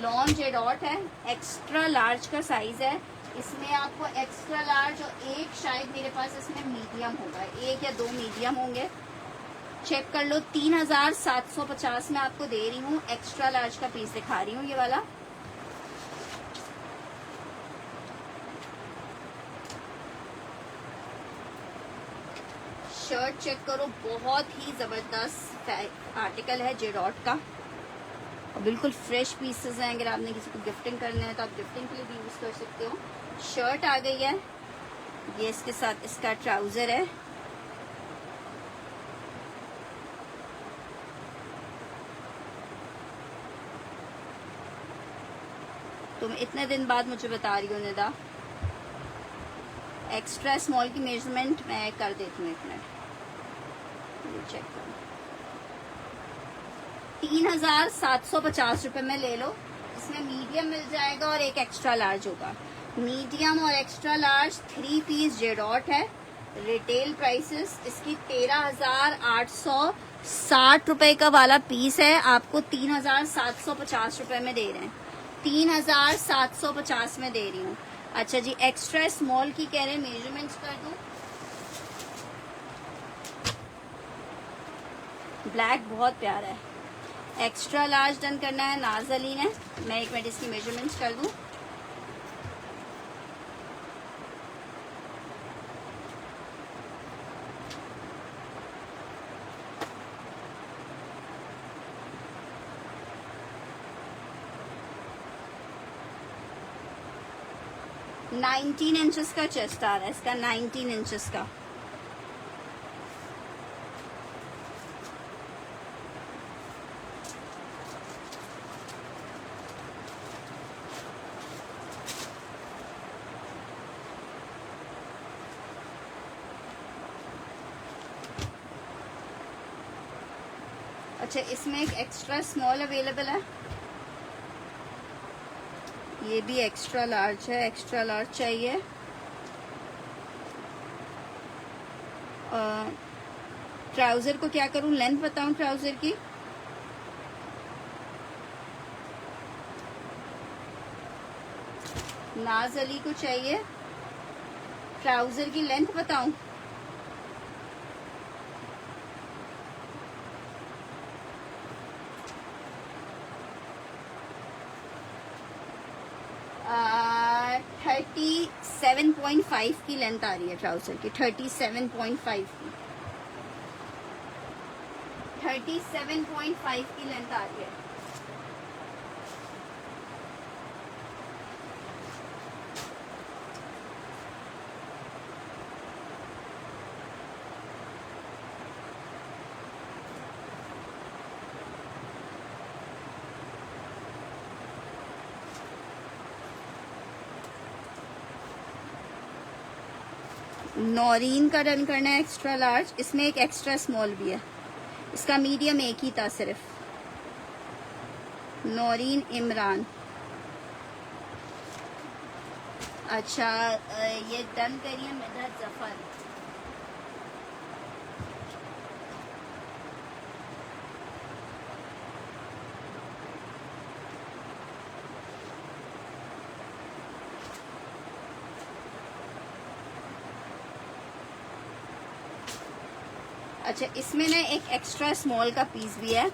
[SPEAKER 1] लॉन जेडॉट है, एक्स्ट्रा लार्ज का साइज है। इसमें आपको एक्स्ट्रा लार्ज और एक शायद मेरे पास इसमें मीडियम होगा, 1 या 2 मीडियम होंगे। चेक कर लो। 3750 में आपको दे रही हूँ। एक्स्ट्रा लार्ज का पीस दिखा रही हूँ ये वाला। शर्ट चेक करो, बहुत ही जबरदस्त आर्टिकल है जेडॉट का और बिल्कुल फ्रेश पीसेस हैं। अगर आपने किसी को गिफ्टिंग करना है तो आप गिफ्टिंग के लिए भी यूज कर सकते हो। शर्ट आ गई है, ये इसके साथ इसका ट्राउजर है। तुम इतने दिन बाद मुझे बता रही हो निदा। एक्स्ट्रा स्मॉल की मेजरमेंट मैं कर देती हूँ, 1 मिनट चेक करो। 3750 रुपए में ले लो। इसमें मीडियम मिल जाएगा और एक एक्स्ट्रा लार्ज होगा। मीडियम और एक्स्ट्रा लार्ज 3 पीस जेडॉट है। रिटेल प्राइसेस इसकी 13,860 रुपए का वाला पीस है, आपको 3,750 रुपए में दे रहे हैं। 3,750 में दे रही हूँ। अच्छा जी, एक्स्ट्रा स्मॉल की कह रहे हैं मेजरमेंट्स कर दूं। ब्लैक बहुत प्यारा है। एक्स्ट्रा लार्ज डन करना है नाज़लीन है। मैं एक मिनट इसकी मेजरमेंट्स कर दूं। नाइनटीन इंचेस का चेस्ट आ रहा है इसका, 19 इंचेस का। अच्छा, इसमें एक एक्स्ट्रा स्मॉल अवेलेबल है, ये भी एक्स्ट्रा लार्ज है। एक्स्ट्रा लार्ज चाहिए। ट्राउजर को क्या करूं, लेंथ बताऊं ट्राउजर की? नाज अली को चाहिए। ट्राउजर की लेंथ बताऊं? आ, 37.5 की लेंथ आ रही है ट्राउजर की। 37.5 की 37.5 की लेंथ आ रही है। नौरीन का डन करना है एक्स्ट्रा लार्ज। इसमें एक एक्स्ट्रा स्मॉल भी है, इसका मीडियम एक ही था सिर्फ। नौरीन इमरान। अच्छा, ये डन करिए मिदत जफर। अच्छा, इसमें ना एक एक्स्ट्रा स्मॉल का पीस भी है,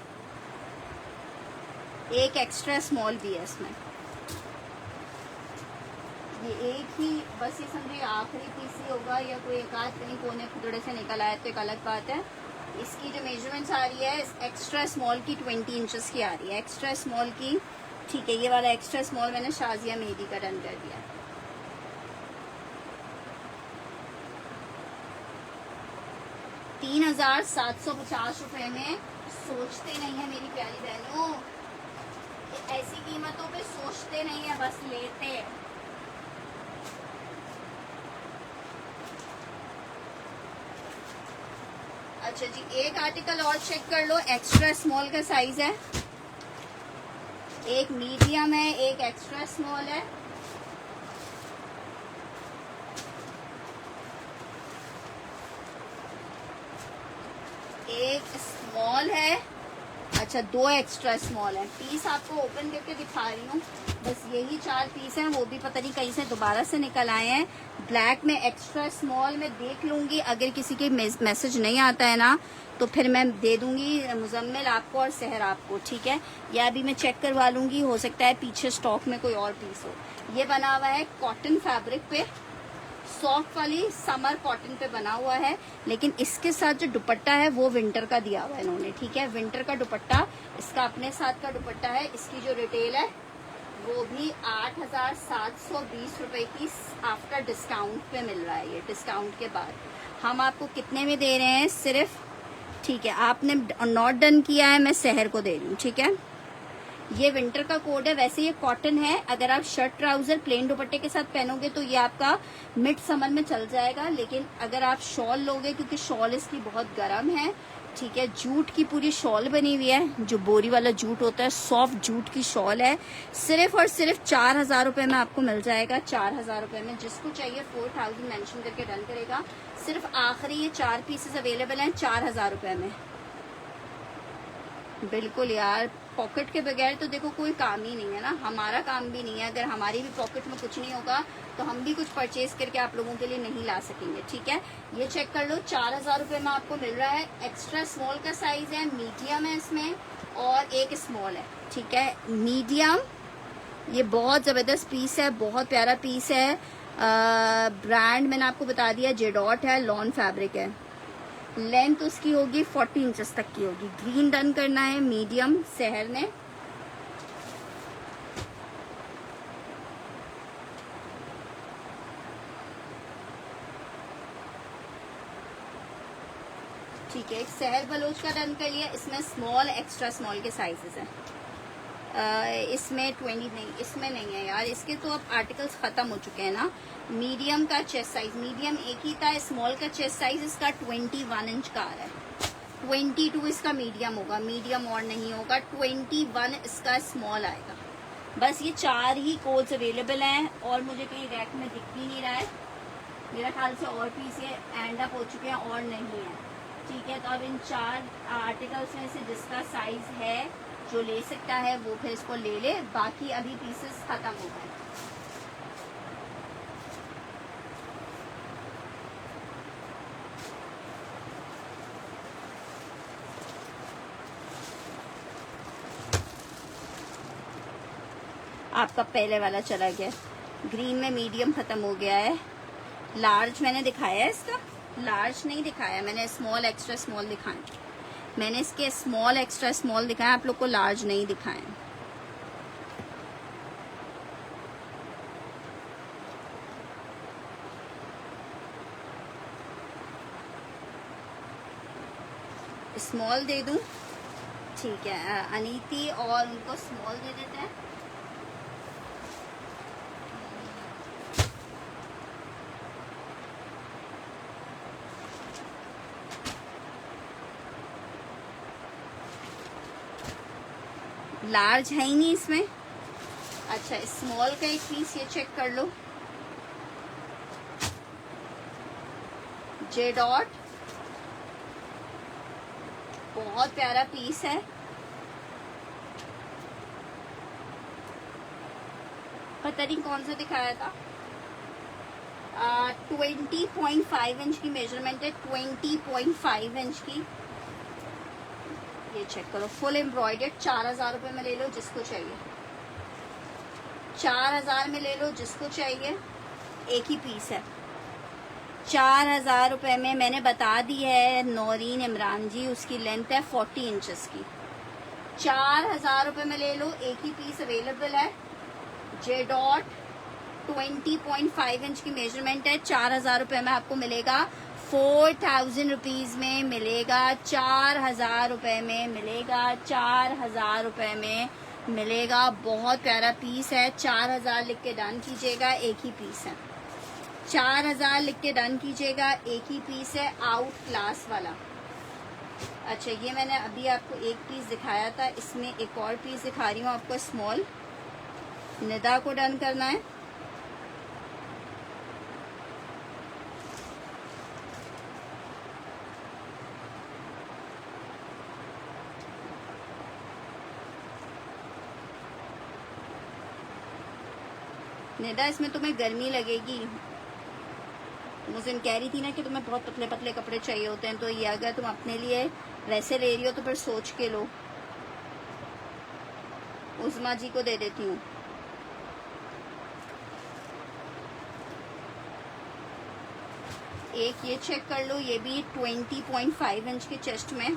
[SPEAKER 1] एक एक्स्ट्रा स्मॉल भी है इसमें। ये एक ही बस, ये समझिए आखिरी पीस ही होगा, या कोई एक आध कहीं कोने फुटड़े से निकल आया तो एक अलग बात है। इसकी जो मेजरमेंट्स आ रही है एक्स्ट्रा स्मॉल की 20 इंचेस की आ रही है। एक्स्ट्रा स्मॉल की, ठीक है। ये वाला एक्स्ट्रा स्मॉल मैंने शाजिया मेहदी का डन कर दिया। 3,750 रुपए में सोचते नहीं है मेरी प्यारी बहनों, ऐसी कीमतों पे सोचते नहीं है, बस लेते हैं। अच्छा जी, एक आर्टिकल और चेक कर लो। एक्स्ट्रा स्मॉल का साइज है, एक मीडियम है, एक एक्स्ट्रा स्मॉल है। एक स्मॉल है। अच्छा, 2 एक्स्ट्रा स्मॉल है। पीस आपको ओपन करके दिखा रही हूँ, बस यही 4 पीस हैं, वो भी पता नहीं कहीं से दोबारा से निकल आए हैं। ब्लैक में एक्स्ट्रा स्मॉल में देख लूंगी, अगर किसी के मैसेज नहीं आता है ना तो फिर मैं दे दूंगी मुजम्मिल आपको और सहर आपको, ठीक है। या अभी मैं चेक करवा लूंगी, हो सकता है पीछे स्टॉक में कोई और पीस हो। ये बना हुआ है कॉटन फैब्रिक पे, सॉफ्ट वाली समर कॉटन पे बना हुआ है, लेकिन इसके साथ जो दुपट्टा है वो विंटर का दिया हुआ है इन्होंने, ठीक है। विंटर का दुपट्टा इसका अपने साथ का दुपट्टा है। इसकी जो रिटेल है वो भी 8,720 रुपए की आफ्टर डिस्काउंट पे मिल रहा है। ये डिस्काउंट के बाद हम आपको कितने में दे रहे हैं सिर्फ, ठीक है। आपने नॉट डन किया है, मैं सहर को दे रही हूँ, ठीक है। ये विंटर का कोड है, वैसे ये कॉटन है। अगर आप शर्ट ट्राउजर प्लेन दुपट्टे के साथ पहनोगे तो ये आपका मिड समर में चल जाएगा, लेकिन अगर आप शॉल लोगे, क्योंकि शॉल इसकी बहुत गर्म है, ठीक है। जूट की पूरी शॉल बनी हुई है, जो बोरी वाला जूट होता है, सॉफ्ट जूट की शॉल है। सिर्फ और सिर्फ 4,000 रुपए में आपको मिल जाएगा। 4,000 रुपए में जिसको चाहिए 4,000 मेंशन करके डन करेगा। सिर्फ आखिरी ये 4 पीसेस अवेलेबल हैं 4,000 रुपए में। बिल्कुल यार, पॉकेट के बगैर तो देखो कोई काम ही नहीं है ना, हमारा काम भी नहीं है। अगर हमारी भी पॉकेट में कुछ नहीं होगा तो हम भी कुछ परचेज करके आप लोगों के लिए नहीं ला सकेंगे। ठीक है, ये चेक कर लो, 4,000 रुपए में आपको मिल रहा है। एक्स्ट्रा स्मॉल का साइज है, मीडियम है इसमें, और एक स्मॉल है। ठीक है, मीडियम, ये बहुत जबरदस्त पीस है, बहुत प्यारा पीस है। ब्रांड मैंने आपको बता दिया, जेडॉट है, लॉन फैब्रिक है। लेंथ उसकी होगी 40 इंचेस तक की होगी। ग्रीन डन करना है, मीडियम शहर ने। ठीक है, एक शहर बलोच का डन कर लिया। इसमें स्मॉल, एक्स्ट्रा स्मॉल के साइजेस हैं। इसमें 20 नहीं, इसमें नहीं है यार, इसके तो अब आर्टिकल्स खत्म हो चुके हैं ना। मीडियम का चेस्ट साइज, मीडियम एक ही था। स्मॉल का चेस्ट साइज इसका 21 इंच का आ रहा है। 22 इसका मीडियम होगा, मीडियम और नहीं होगा। 21 इसका स्मॉल आएगा। बस ये 4 ही कोड्स अवेलेबल हैं और मुझे कहीं रैक में दिख भी नहीं रहा है। मेरा ख्याल से और पीस ये एंड अप हो चुके हैं और नहीं है। ठीक है, तो अब इन 4 आर्टिकल्स में से जिसका साइज है, जो ले सकता है वो फिर इसको ले ले। बाकी अभी पीसेस खत्म हो गए। आपका पहले वाला चला गया। ग्रीन में मीडियम खत्म हो गया है। लार्ज मैंने दिखाया है, इसका लार्ज नहीं दिखाया मैंने, स्मॉल एक्स्ट्रा स्मॉल दिखाया मैंने। इसके स्मॉल एक्स्ट्रा स्मॉल दिखाया, आप लोग को लार्ज नहीं दिखाए। स्मॉल दे दूं? ठीक है, अनीति और उनको स्मॉल दे देते हैं। लार्ज है ही नहीं इसमें। अच्छा, स्मॉल का एक पीस ये चेक कर लो, जे डॉट, बहुत प्यारा पीस है। पता नहीं कौन सा दिखाया था। 20.5 इंच की मेजरमेंट है, 20.5 इंच की। ये चेक करो, फुल एम्ब्रॉयडर्ड। 4,000 रुपए में ले लो जिसको चाहिए, 4,000 में ले लो जिसको चाहिए। एक ही पीस है। 4,000 रुपए में मैंने बता दी है नौरीन इमरान जी, उसकी लेंथ है 40 इंचेस की। 4,000 रुपए में ले लो, एक ही पीस अवेलेबल है। जे डॉट 20.5 इंच की मेजरमेंट है। 4,000 रुपए में आपको मिलेगा। 4,000 रुपीज में मिलेगा। 4,000 रुपए में मिलेगा। 4,000 रुपए में मिलेगा। बहुत प्यारा पीस है। 4,000 लिख के डन कीजिएगा, एक ही पीस है। 4,000 लिख के डन कीजिएगा, एक ही पीस है, आउट क्लास वाला। अच्छा, ये मैंने अभी आपको एक पीस दिखाया था, इसमें एक और पीस दिखा रही हूँ आपको, स्मॉल। निदा को डन करना है। निदा, इसमें तुम्हें गर्मी लगेगी। मुझे कह रही थी ना कि तुम्हें बहुत पतले पतले कपड़े चाहिए होते हैं, तो ये अगर तुम अपने लिए वैसे ले रही हो तो फिर सोच के लो। उस्मा जी को दे देती हूँ। एक ये चेक कर लो, ये भी 20.5 इंच के चेस्ट में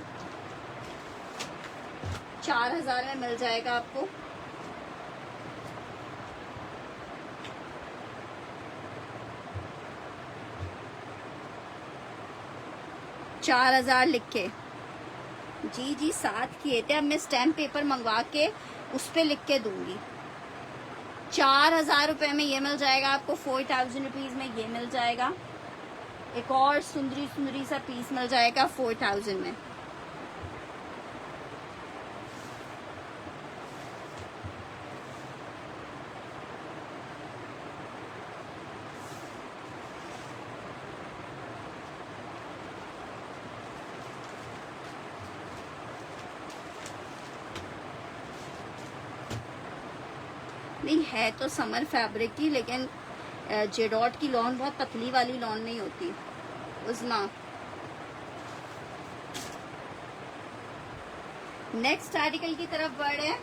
[SPEAKER 1] 4,000 में मिल जाएगा आपको। $4,000 लिख के। जी जी, 7 किए थे। अब मैं स्टैम्प पेपर मंगवा के उस पे लिख के दूंगी। 4,000 रुपए में ये मिल जाएगा आपको। 4,000 रुपीज में ये मिल जाएगा। एक और सुंदरी सुंदरी सा पीस मिल जाएगा 4,000 में। नहीं है तो समर फैब्रिक की, लेकिन जेडॉट की लॉन बहुत पतली वाली लॉन नहीं होती उज़मा। नेक्स्ट आर्टिकल की तरफ बढ़े हैं।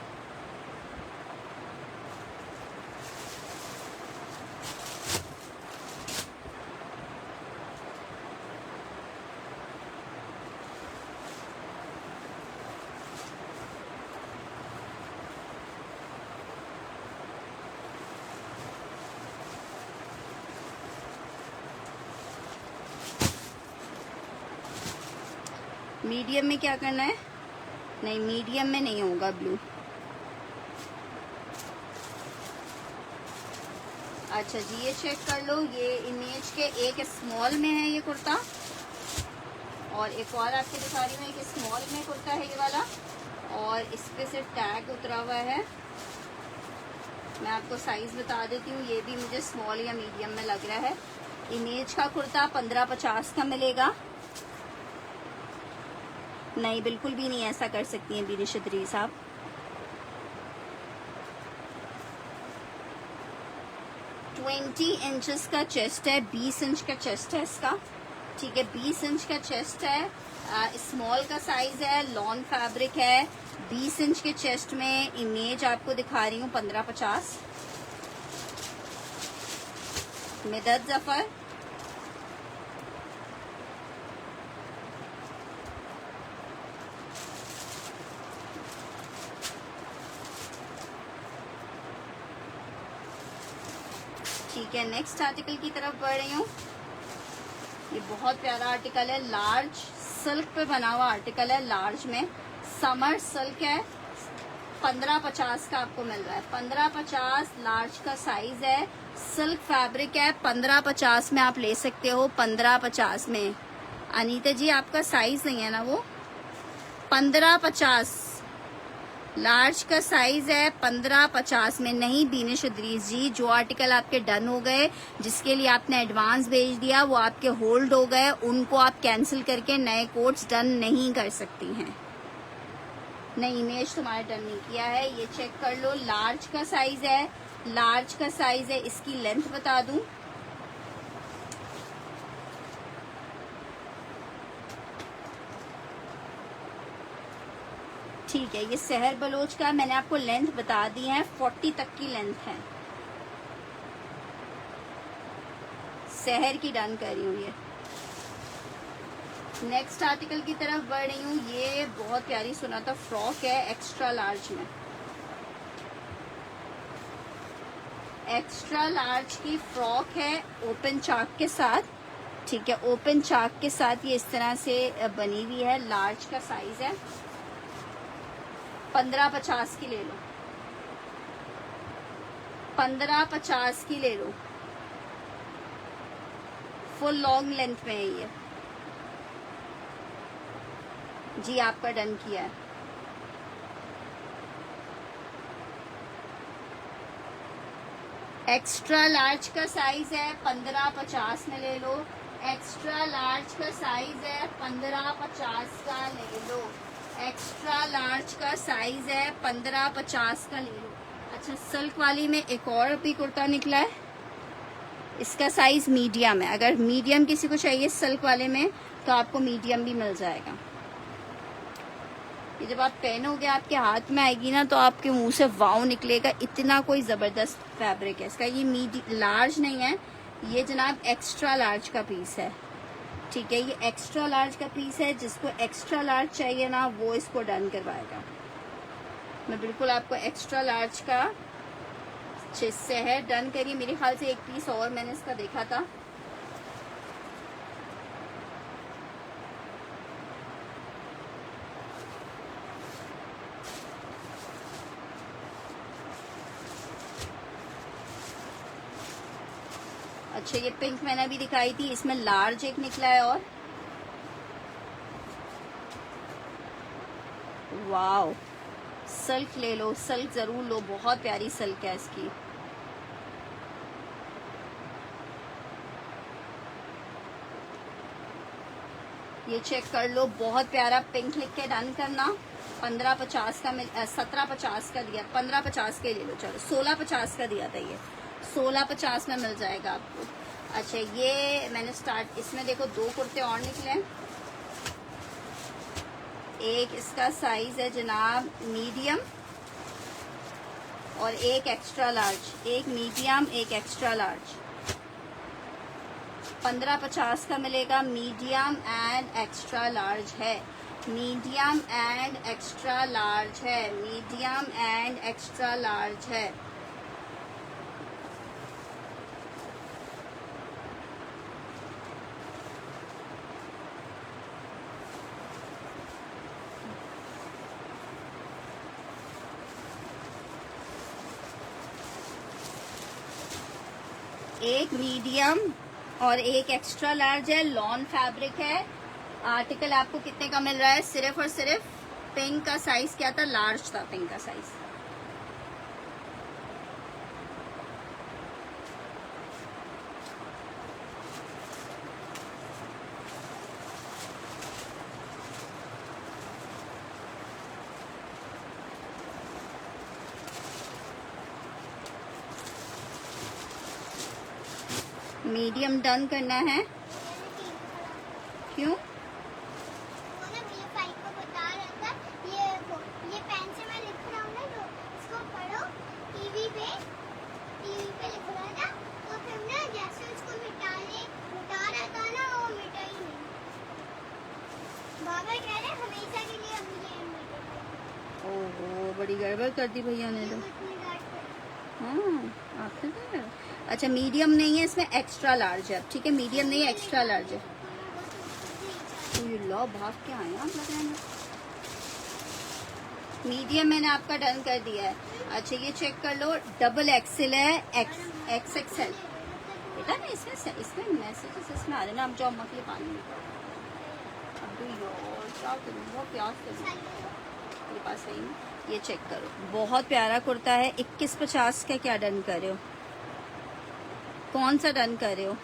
[SPEAKER 1] मीडियम में क्या करना है? नहीं, मीडियम में नहीं होगा ब्लू। अच्छा जी, ये चेक कर लो, ये इमेज के एक स्मॉल में है ये कुर्ता, और एक और आपके दिखा रही हूँ, एक स्मॉल में कुर्ता है ये वाला, और इस पे सिर्फ टैग उतरा हुआ है। मैं आपको साइज बता देती हूँ, ये भी मुझे स्मॉल या मीडियम में लग रहा है। इमेज का कुर्ता 1550 का मिलेगा। नहीं, बिल्कुल भी नहीं ऐसा कर सकती हैं बीनी शदरी साहब। ट्वेंटी इंचेस का चेस्ट है, 20 इंच का चेस्ट है इसका, ठीक है, 20 इंच का चेस्ट है। स्मॉल का साइज है, लॉन फैब्रिक है, 20 इंच के चेस्ट में। इमेज आपको दिखा रही हूँ 1550। मिदत जफर, ठीक है। नेक्स्ट आर्टिकल की तरफ बढ़ रही हूँ। ये बहुत प्यारा आर्टिकल है, लार्ज सिल्क पे बना हुआ आर्टिकल है, लार्ज में समर सिल्क है। 1550 का आपको मिल रहा है, 1550 लार्ज का साइज है, सिल्क फैब्रिक है। 1550 में आप ले सकते हो, 1550 में। अनीता जी आपका साइज नहीं है ना वो? 1550 लार्ज का साइज है, 1550 में। नहीं बीनिश उद्रीस जी, जो आर्टिकल आपके डन हो गए, जिसके लिए आपने एडवांस भेज दिया, वो आपके होल्ड हो गए, उनको आप कैंसिल करके नए कोड्स डन नहीं कर सकती हैं। नहीं, इमेज तुम्हारा डन नहीं किया है, ये चेक कर लो। लार्ज का साइज है, लार्ज का साइज है। इसकी लेंथ बता दूं, ठीक है, ये सहर बलोच का, मैंने आपको लेंथ बता दी है, 40 तक की लेंथ है। सहर की डन कर रही हूँ ये। नेक्स्ट आर्टिकल की तरफ बढ़ रही हूँ। ये बहुत प्यारी सुना था फ्रॉक है, एक्स्ट्रा लार्ज में, एक्स्ट्रा लार्ज की फ्रॉक है, ओपन चाक के साथ, ठीक है, ओपन चाक के साथ ये इस तरह से बनी हुई है। लार्ज का साइज है, 1550 की ले लो, 1550 की ले लो। फुल लॉन्ग लेंथ में है ये जी, आपका डन किया है। एक्स्ट्रा लार्ज का साइज है, 1550 में ले लो। एक्स्ट्रा लार्ज का साइज है, 1550 का ले लो। एक्स्ट्रा लार्ज का साइज है, 1550 का ले लो। अच्छा, सिल्क वाली में एक और भी कुर्ता निकला है, इसका साइज मीडियम है। अगर मीडियम किसी को चाहिए सिल्क वाले में, तो आपको मीडियम भी मिल जाएगा। ये जब आप पहनोगे, आपके हाथ में आएगी ना, तो आपके मुंह से वाव निकलेगा, इतना कोई जबरदस्त फैब्रिक है इसका। ये लार्ज नहीं है, ये जनाब एक्स्ट्रा लार्ज का पीस है, ठीक है, ये एक्स्ट्रा लार्ज का पीस है। जिसको एक्स्ट्रा लार्ज चाहिए ना, वो इसको डन करवाएगा। मैं बिल्कुल आपको एक्स्ट्रा लार्ज का से है, डन करिए। मेरे ख्याल से एक पीस और मैंने इसका देखा था। अच्छा, ये पिंक मैंने अभी दिखाई थी, इसमें लार्ज एक निकला है। और वाव, सिल्क ले लो, सिल्क जरूर लो, बहुत प्यारी सिल्क है इसकी। ये चेक कर लो, बहुत प्यारा पिंक लिख के डन करना। 15.50 का 17.50 का दिया, 15.50 के ले लो, चलो 16.50 का दिया था ये, 16.50 में मिल जाएगा आपको। अच्छा ये मैंने स्टार्ट, इसमें देखो 2 कुर्ते और निकले हैं। एक इसका साइज है जनाब मीडियम और एक एक्स्ट्रा लार्ज, एक मीडियम एक एक्स्ट्रा लार्ज। 15.50 का मिलेगा, मीडियम एंड एक्स्ट्रा लार्ज है, मीडियम एंड एक्स्ट्रा लार्ज है, मीडियम एंड एक्स्ट्रा लार्ज है। एक मीडियम और एक एक्स्ट्रा लार्ज है, लॉन फैब्रिक है। आर्टिकल आपको कितने का मिल रहा है? सिर्फ और सिर्फ पिंक का साइज क्या था? लार्ज था पिंक का साइज। मीडियम डन करना है। क्यों?
[SPEAKER 2] ये पेन से मैं लिख रहा हूँ ना, तो इसको पढ़ो, टीवी पे लिख रहा था, तो फिर ना जैसे उसको मिटा रहा था ना, वो मिटा ही नहीं। बाबा कह रहे हमेशा के लिए हम ये मिटा।
[SPEAKER 1] ओहो बड़ी गड़बड़ कर दी भैया ने तो। हाँ आपने तो। अच्छा मीडियम नहीं है इसमें, एक्स्ट्रा लार्ज है। ठीक है मीडियम नहीं है, एक्स्ट्रा लार्ज है। तो ये लो भाग के आए आप लग रहे हैं। मीडियम मैंने आपका डन कर दिया है। अच्छा ये चेक कर लो, डबल एक्सेल है, XXL। बेटा ना इसमें मैसेजेस इसमें आ रहे ना, अब जाओ मकली पानी अब क्या करूँ, बहुत प्यास मेरे पास सही नहीं। ये चेक करो, बहुत प्यारा कुर्ता है। 21.50 का क्या डन कर रहे हो? कौन सा डन कर रहे हो?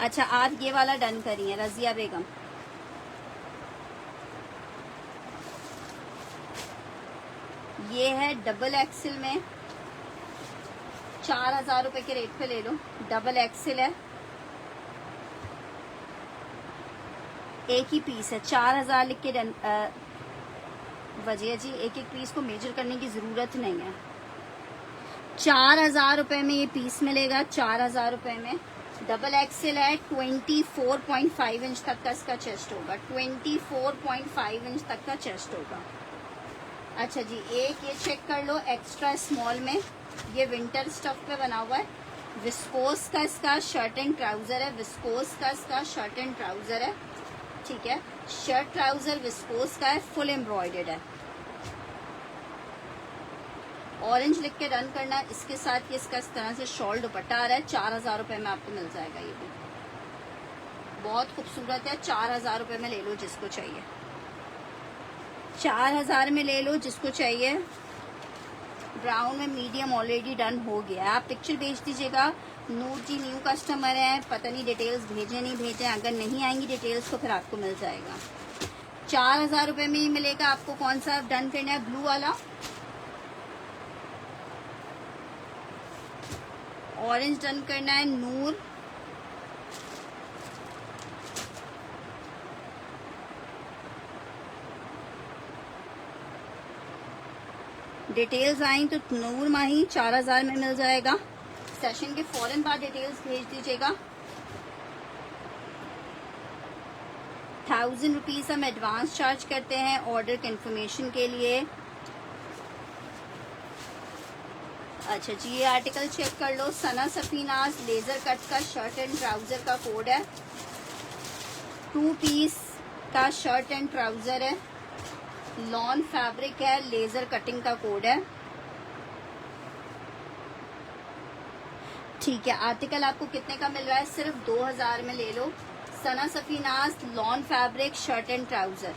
[SPEAKER 1] अच्छा आप ये वाला डन करिए रजिया बेगम। ये है डबल एक्सेल में, 4000 रुपए के रेट पे ले लो। डबल एक्सेल है, एक ही पीस है, 4000 लिख के डन। वजिया जी एक एक पीस को मेजर करने की जरूरत नहीं है। 4000 रुपए में ये पीस मिलेगा, 4000 रुपए में। डबल एक्सेल है, 24.5 इंच तक का इसका चेस्ट होगा, 24.5 इंच तक का चेस्ट होगा। अच्छा जी एक ये चेक कर लो एक्स्ट्रा स्मॉल में, ये विंटर स्टफ पे बना हुआ है। विस्कोस का इसका शर्ट एंड ट्राउजर है, विस्कोस का इसका शर्ट एंड ट्राउजर है। ठीक है शर्ट ट्राउजर विस्कोस का है, फुल एम्ब्रॉयडर्ड है। ऑरेंज लिख के रन करना है। इसके साथ ये इसका इस तरह से शॉल दुपट्टा आ रहा है। 4000 रुपए में आपको मिल जाएगा। ये भी बहुत खूबसूरत है। 4000 रुपए में ले लो जिसको चाहिए, 4000 में ले लो जिसको चाहिए। ब्राउन में मीडियम ऑलरेडी डन हो गया है। आप पिक्चर भेज दीजिएगा। नूर जी न्यू कस्टमर है, पता नहीं डिटेल्स भेजे नहीं भेजे। अगर नहीं आएंगी डिटेल्स तो फिर आपको मिल जाएगा। 4000 रुपए में ही मिलेगा आपको। कौन सा डन करना है? ब्लू वाला, ऑरेंज डन करना है, नूर, डिटेल्स आई तो नूर माही 4000 में मिल जाएगा। सेशन के फौरन बाद डिटेल्स भेज दीजिएगा। 1000 रुपीज हम एडवांस चार्ज करते हैं ऑर्डर कंफर्मेशन के लिए। अच्छा जी ये आर्टिकल चेक कर लो। सना सफीनाज लेजर कट का शर्ट एंड ट्राउजर का कोड है। 2 पीस का शर्ट एंड ट्राउजर है, लॉन फैब्रिक है, लेजर कटिंग का कोड है। ठीक है आर्टिकल आपको कितने का मिल रहा है? सिर्फ 2000 में ले लो। Sana Safinaz lawn fabric shirt and trouser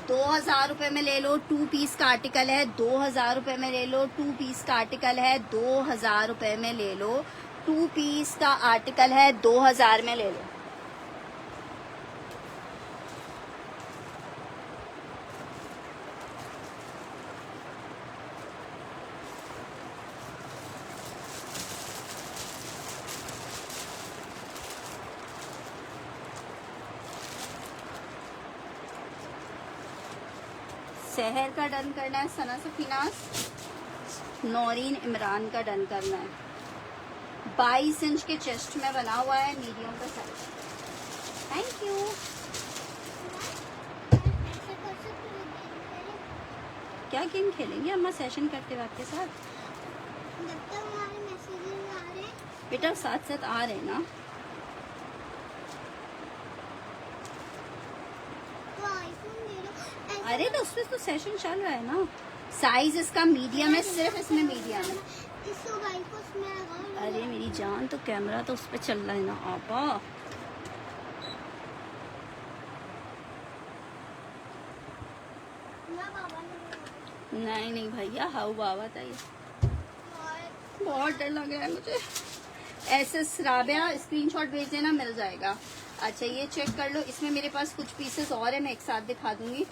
[SPEAKER 1] 2000 रुपए में ले लो। 2 पीस का आर्टिकल है, 2000 रुपए में ले लो। 2 पीस का आर्टिकल है, 2000 रुपए में ले लो। 2 पीस का आर्टिकल है, 2000 में ले लो। सहर का डन करना है, सना सफीनास, नौरीन इमरान का डन करना है। 22 इंच के चेस्ट में बना हुआ है, मीडियम का साइज। Thank you.
[SPEAKER 2] ऐसे कर सकते हो गेम
[SPEAKER 1] क्या गेम खेलेंगे अम्मा सेशन करते हुए आपके साथ?
[SPEAKER 2] जब तक हमारे मैसेजेस आ रहे हैं
[SPEAKER 1] बेटा साथ साथ आ रहे हैं ना।
[SPEAKER 2] तो आईफोन दे दो। ऐसे
[SPEAKER 1] अरे तो उसमें तो सेशन चल रहा है ना। साइज इसका मीडियम है, सिर्फ इसमें मीडियम है।
[SPEAKER 2] इस मोबाइल को उसमें लगाओ।
[SPEAKER 1] अरे मेरी जान, तो कैमरा तो उस पर चल रहा है ना आपा।
[SPEAKER 2] ना बाबा ने
[SPEAKER 1] नहीं नहीं भैया, हाउ बाबा था ये।
[SPEAKER 2] और
[SPEAKER 1] बहुत डर लग रहा है मुझे। ऐसे राबिया स्क्रीनशॉट भेज देना, मिल जाएगा। अच्छा ये चेक कर लो, इसमें मेरे पास कुछ पीसेस और है, मैं एक साथ दिखा दूंगी।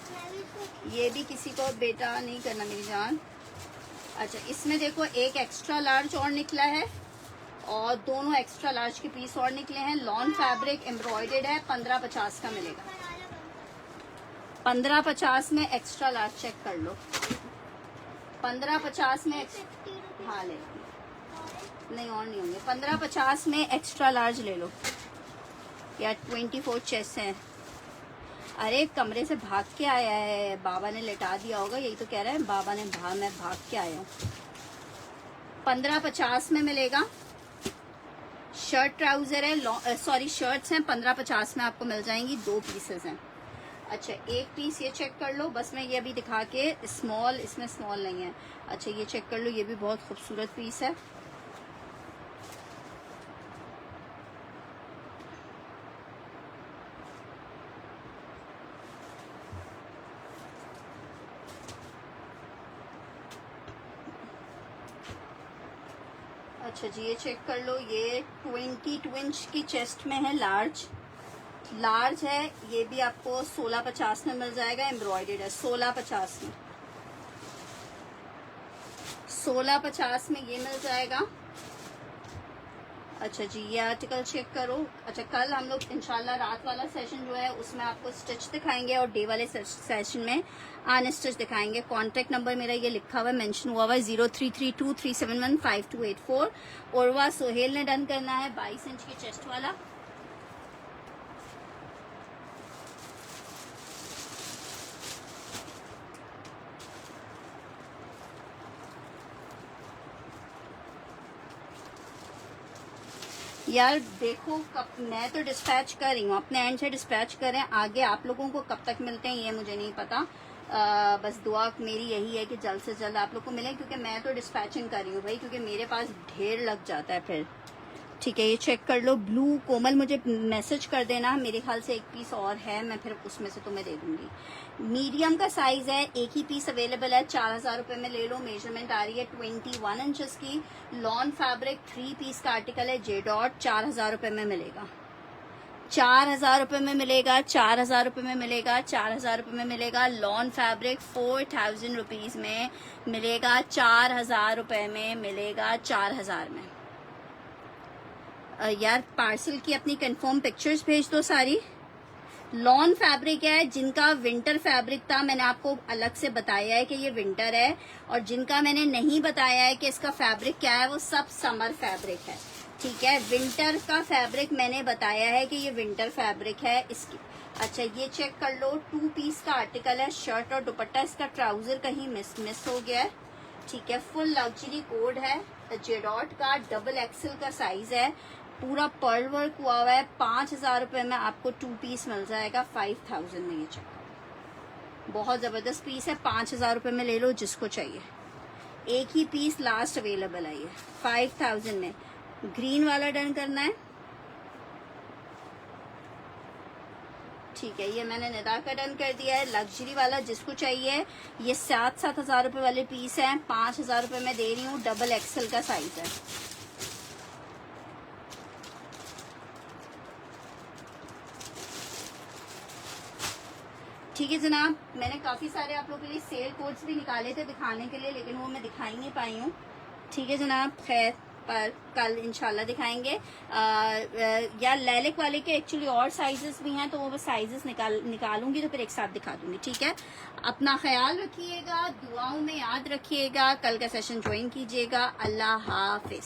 [SPEAKER 2] मैं भी इसको
[SPEAKER 1] ये भी किसी को बेटा नहीं करना मेरी जान। अच्छा इसमें देखो एक एक्स्ट्रा लार्ज और निकला है और दोनों एक्स्ट्रा लार्ज के पीस और निकले हैं। लॉन फैब्रिक एम्ब्रॉयडेड है, 1550 का मिलेगा। 1550 में एक्स्ट्रा लार्ज चेक कर लो। 1550 में
[SPEAKER 2] 50 रुपीज
[SPEAKER 1] हाँ ले लो। नहीं और नहीं होंगे। 1550 में एक्स्ट्रा लार्ज ले लो या 24 चेस्ट है। अरे कमरे से भाग के आया है, बाबा ने लेटा दिया होगा, यही तो कह रहा है बाबा ने मैं भाग के आया हूँ। 1550 में मिलेगा। शर्ट ट्राउजर है, सॉरी शर्ट्स हैं, 1550 में आपको मिल जाएंगी। 2 पीसेस हैं। अच्छा एक पीस ये चेक कर लो, बस मैं ये अभी दिखा के, स्मॉल इसमें स्मॉल नहीं है। अच्छा ये चेक कर लो, ये भी बहुत खूबसूरत पीस है। अच्छा जी ये चेक कर लो, ये 22 इंच की चेस्ट में है, लार्ज है। ये भी आपको 1650 में मिल जाएगा, एम्ब्रॉयडेड है। 1650 में 1650 में ये मिल जाएगा। अच्छा जी ये आर्टिकल चेक करो। अच्छा कल हम लोग इंशाल्लाह रात वाला सेशन जो है उसमें आपको स्टिच दिखाएंगे और डे वाले सेशन में अनस्टिच दिखाएंगे। कॉन्टैक्ट नंबर मेरा ये लिखा हुआ है, मेंशन हुआ हुआ है 033237152284। उर्वा सोहेल ने डन करना है 22 इंच की चेस्ट वाला। यार देखो कब मैं तो डिस्पैच कर रही हूँ, अपने एंड से डिस्पैच करें, आगे आप लोगों को कब तक मिलते हैं ये मुझे नहीं पता। बस दुआ मेरी यही है कि जल्द से जल्द आप लोग को मिले, क्योंकि मैं तो डिस्पैचिंग कर रही हूँ भाई, क्योंकि मेरे पास ढेर लग जाता है फिर। ठीक है ये चेक कर लो। ब्लू कोमल मुझे मैसेज कर देना, मेरे ख्याल से एक पीस और है, मैं फिर उसमें से तुम्हें दे दूंगी। मीडियम का साइज है, एक ही पीस अवेलेबल है, 4000 रुपए में ले लो। मेजरमेंट आ रही है 21 इंचेस की। लॉन फैब्रिक 3 पीस का आर्टिकल है, जे डॉट। 4000 रुपए में मिलेगा, 4000 रुपए में मिलेगा, 4000 रुपए में मिलेगा, 4000 रुपए में मिलेगा। लॉन फैब्रिक 4000 रुपीज में मिलेगा, 4000 रुपए में मिलेगा, 4000 में। यार पार्सल की अपनी कंफर्म पिक्चर्स भेज दो सारी। लॉन फैब्रिक है, जिनका विंटर फैब्रिक था मैंने आपको अलग से बताया है कि ये विंटर है, और जिनका मैंने नहीं बताया है कि इसका फैब्रिक क्या है वो सब समर फैब्रिक है। ठीक है विंटर का फैब्रिक मैंने बताया है कि ये विंटर फैब्रिक है इसकी। अच्छा ये चेक कर लो, 2 पीस का आर्टिकल है, शर्ट और दुपट्टा। इसका ट्राउजर कहीं मिस हो गया है। ठीक है फुल लग्जरी कोड है, जेडॉट का, डबल एक्सल का साइज है, पूरा पर्ल वर्क हुआ हुआ है। 5000 रुपए में आपको 2 पीस मिल जाएगा 5000 में। ये चेक बहुत जबरदस्त पीस है, 5000 रुपए में ले लो जिसको चाहिए। एक ही पीस लास्ट अवेलेबल है ये 5000 में। ग्रीन वाला डन करना है। ठीक है ये मैंने निदा का डन कर दिया है। लग्जरी वाला जिसको चाहिए, ये 7,000 रुपए वाले पीस हैं, 5000 रुपए में दे रही हूँ। डबल एक्सल का साइज है। ठीक है जनाब, मैंने काफी सारे आप लोगों के लिए सेल कोड्स भी निकाले थे दिखाने के लिए, लेकिन वो मैं दिखा ही नहीं पाई हूँ। ठीक है जनाब, खैर पर कल इंशाल्लाह दिखाएंगे। या लैलिक वाले के एक्चुअली और साइजेस भी हैं, तो वो साइजेस निकालूंगी तो फिर एक साथ दिखा दूंगी। ठीक है, अपना ख्याल रखिएगा, दुआओं में याद रखिएगा, कल का सेशन ज्वाइन कीजिएगा। अल्लाह हाफिज।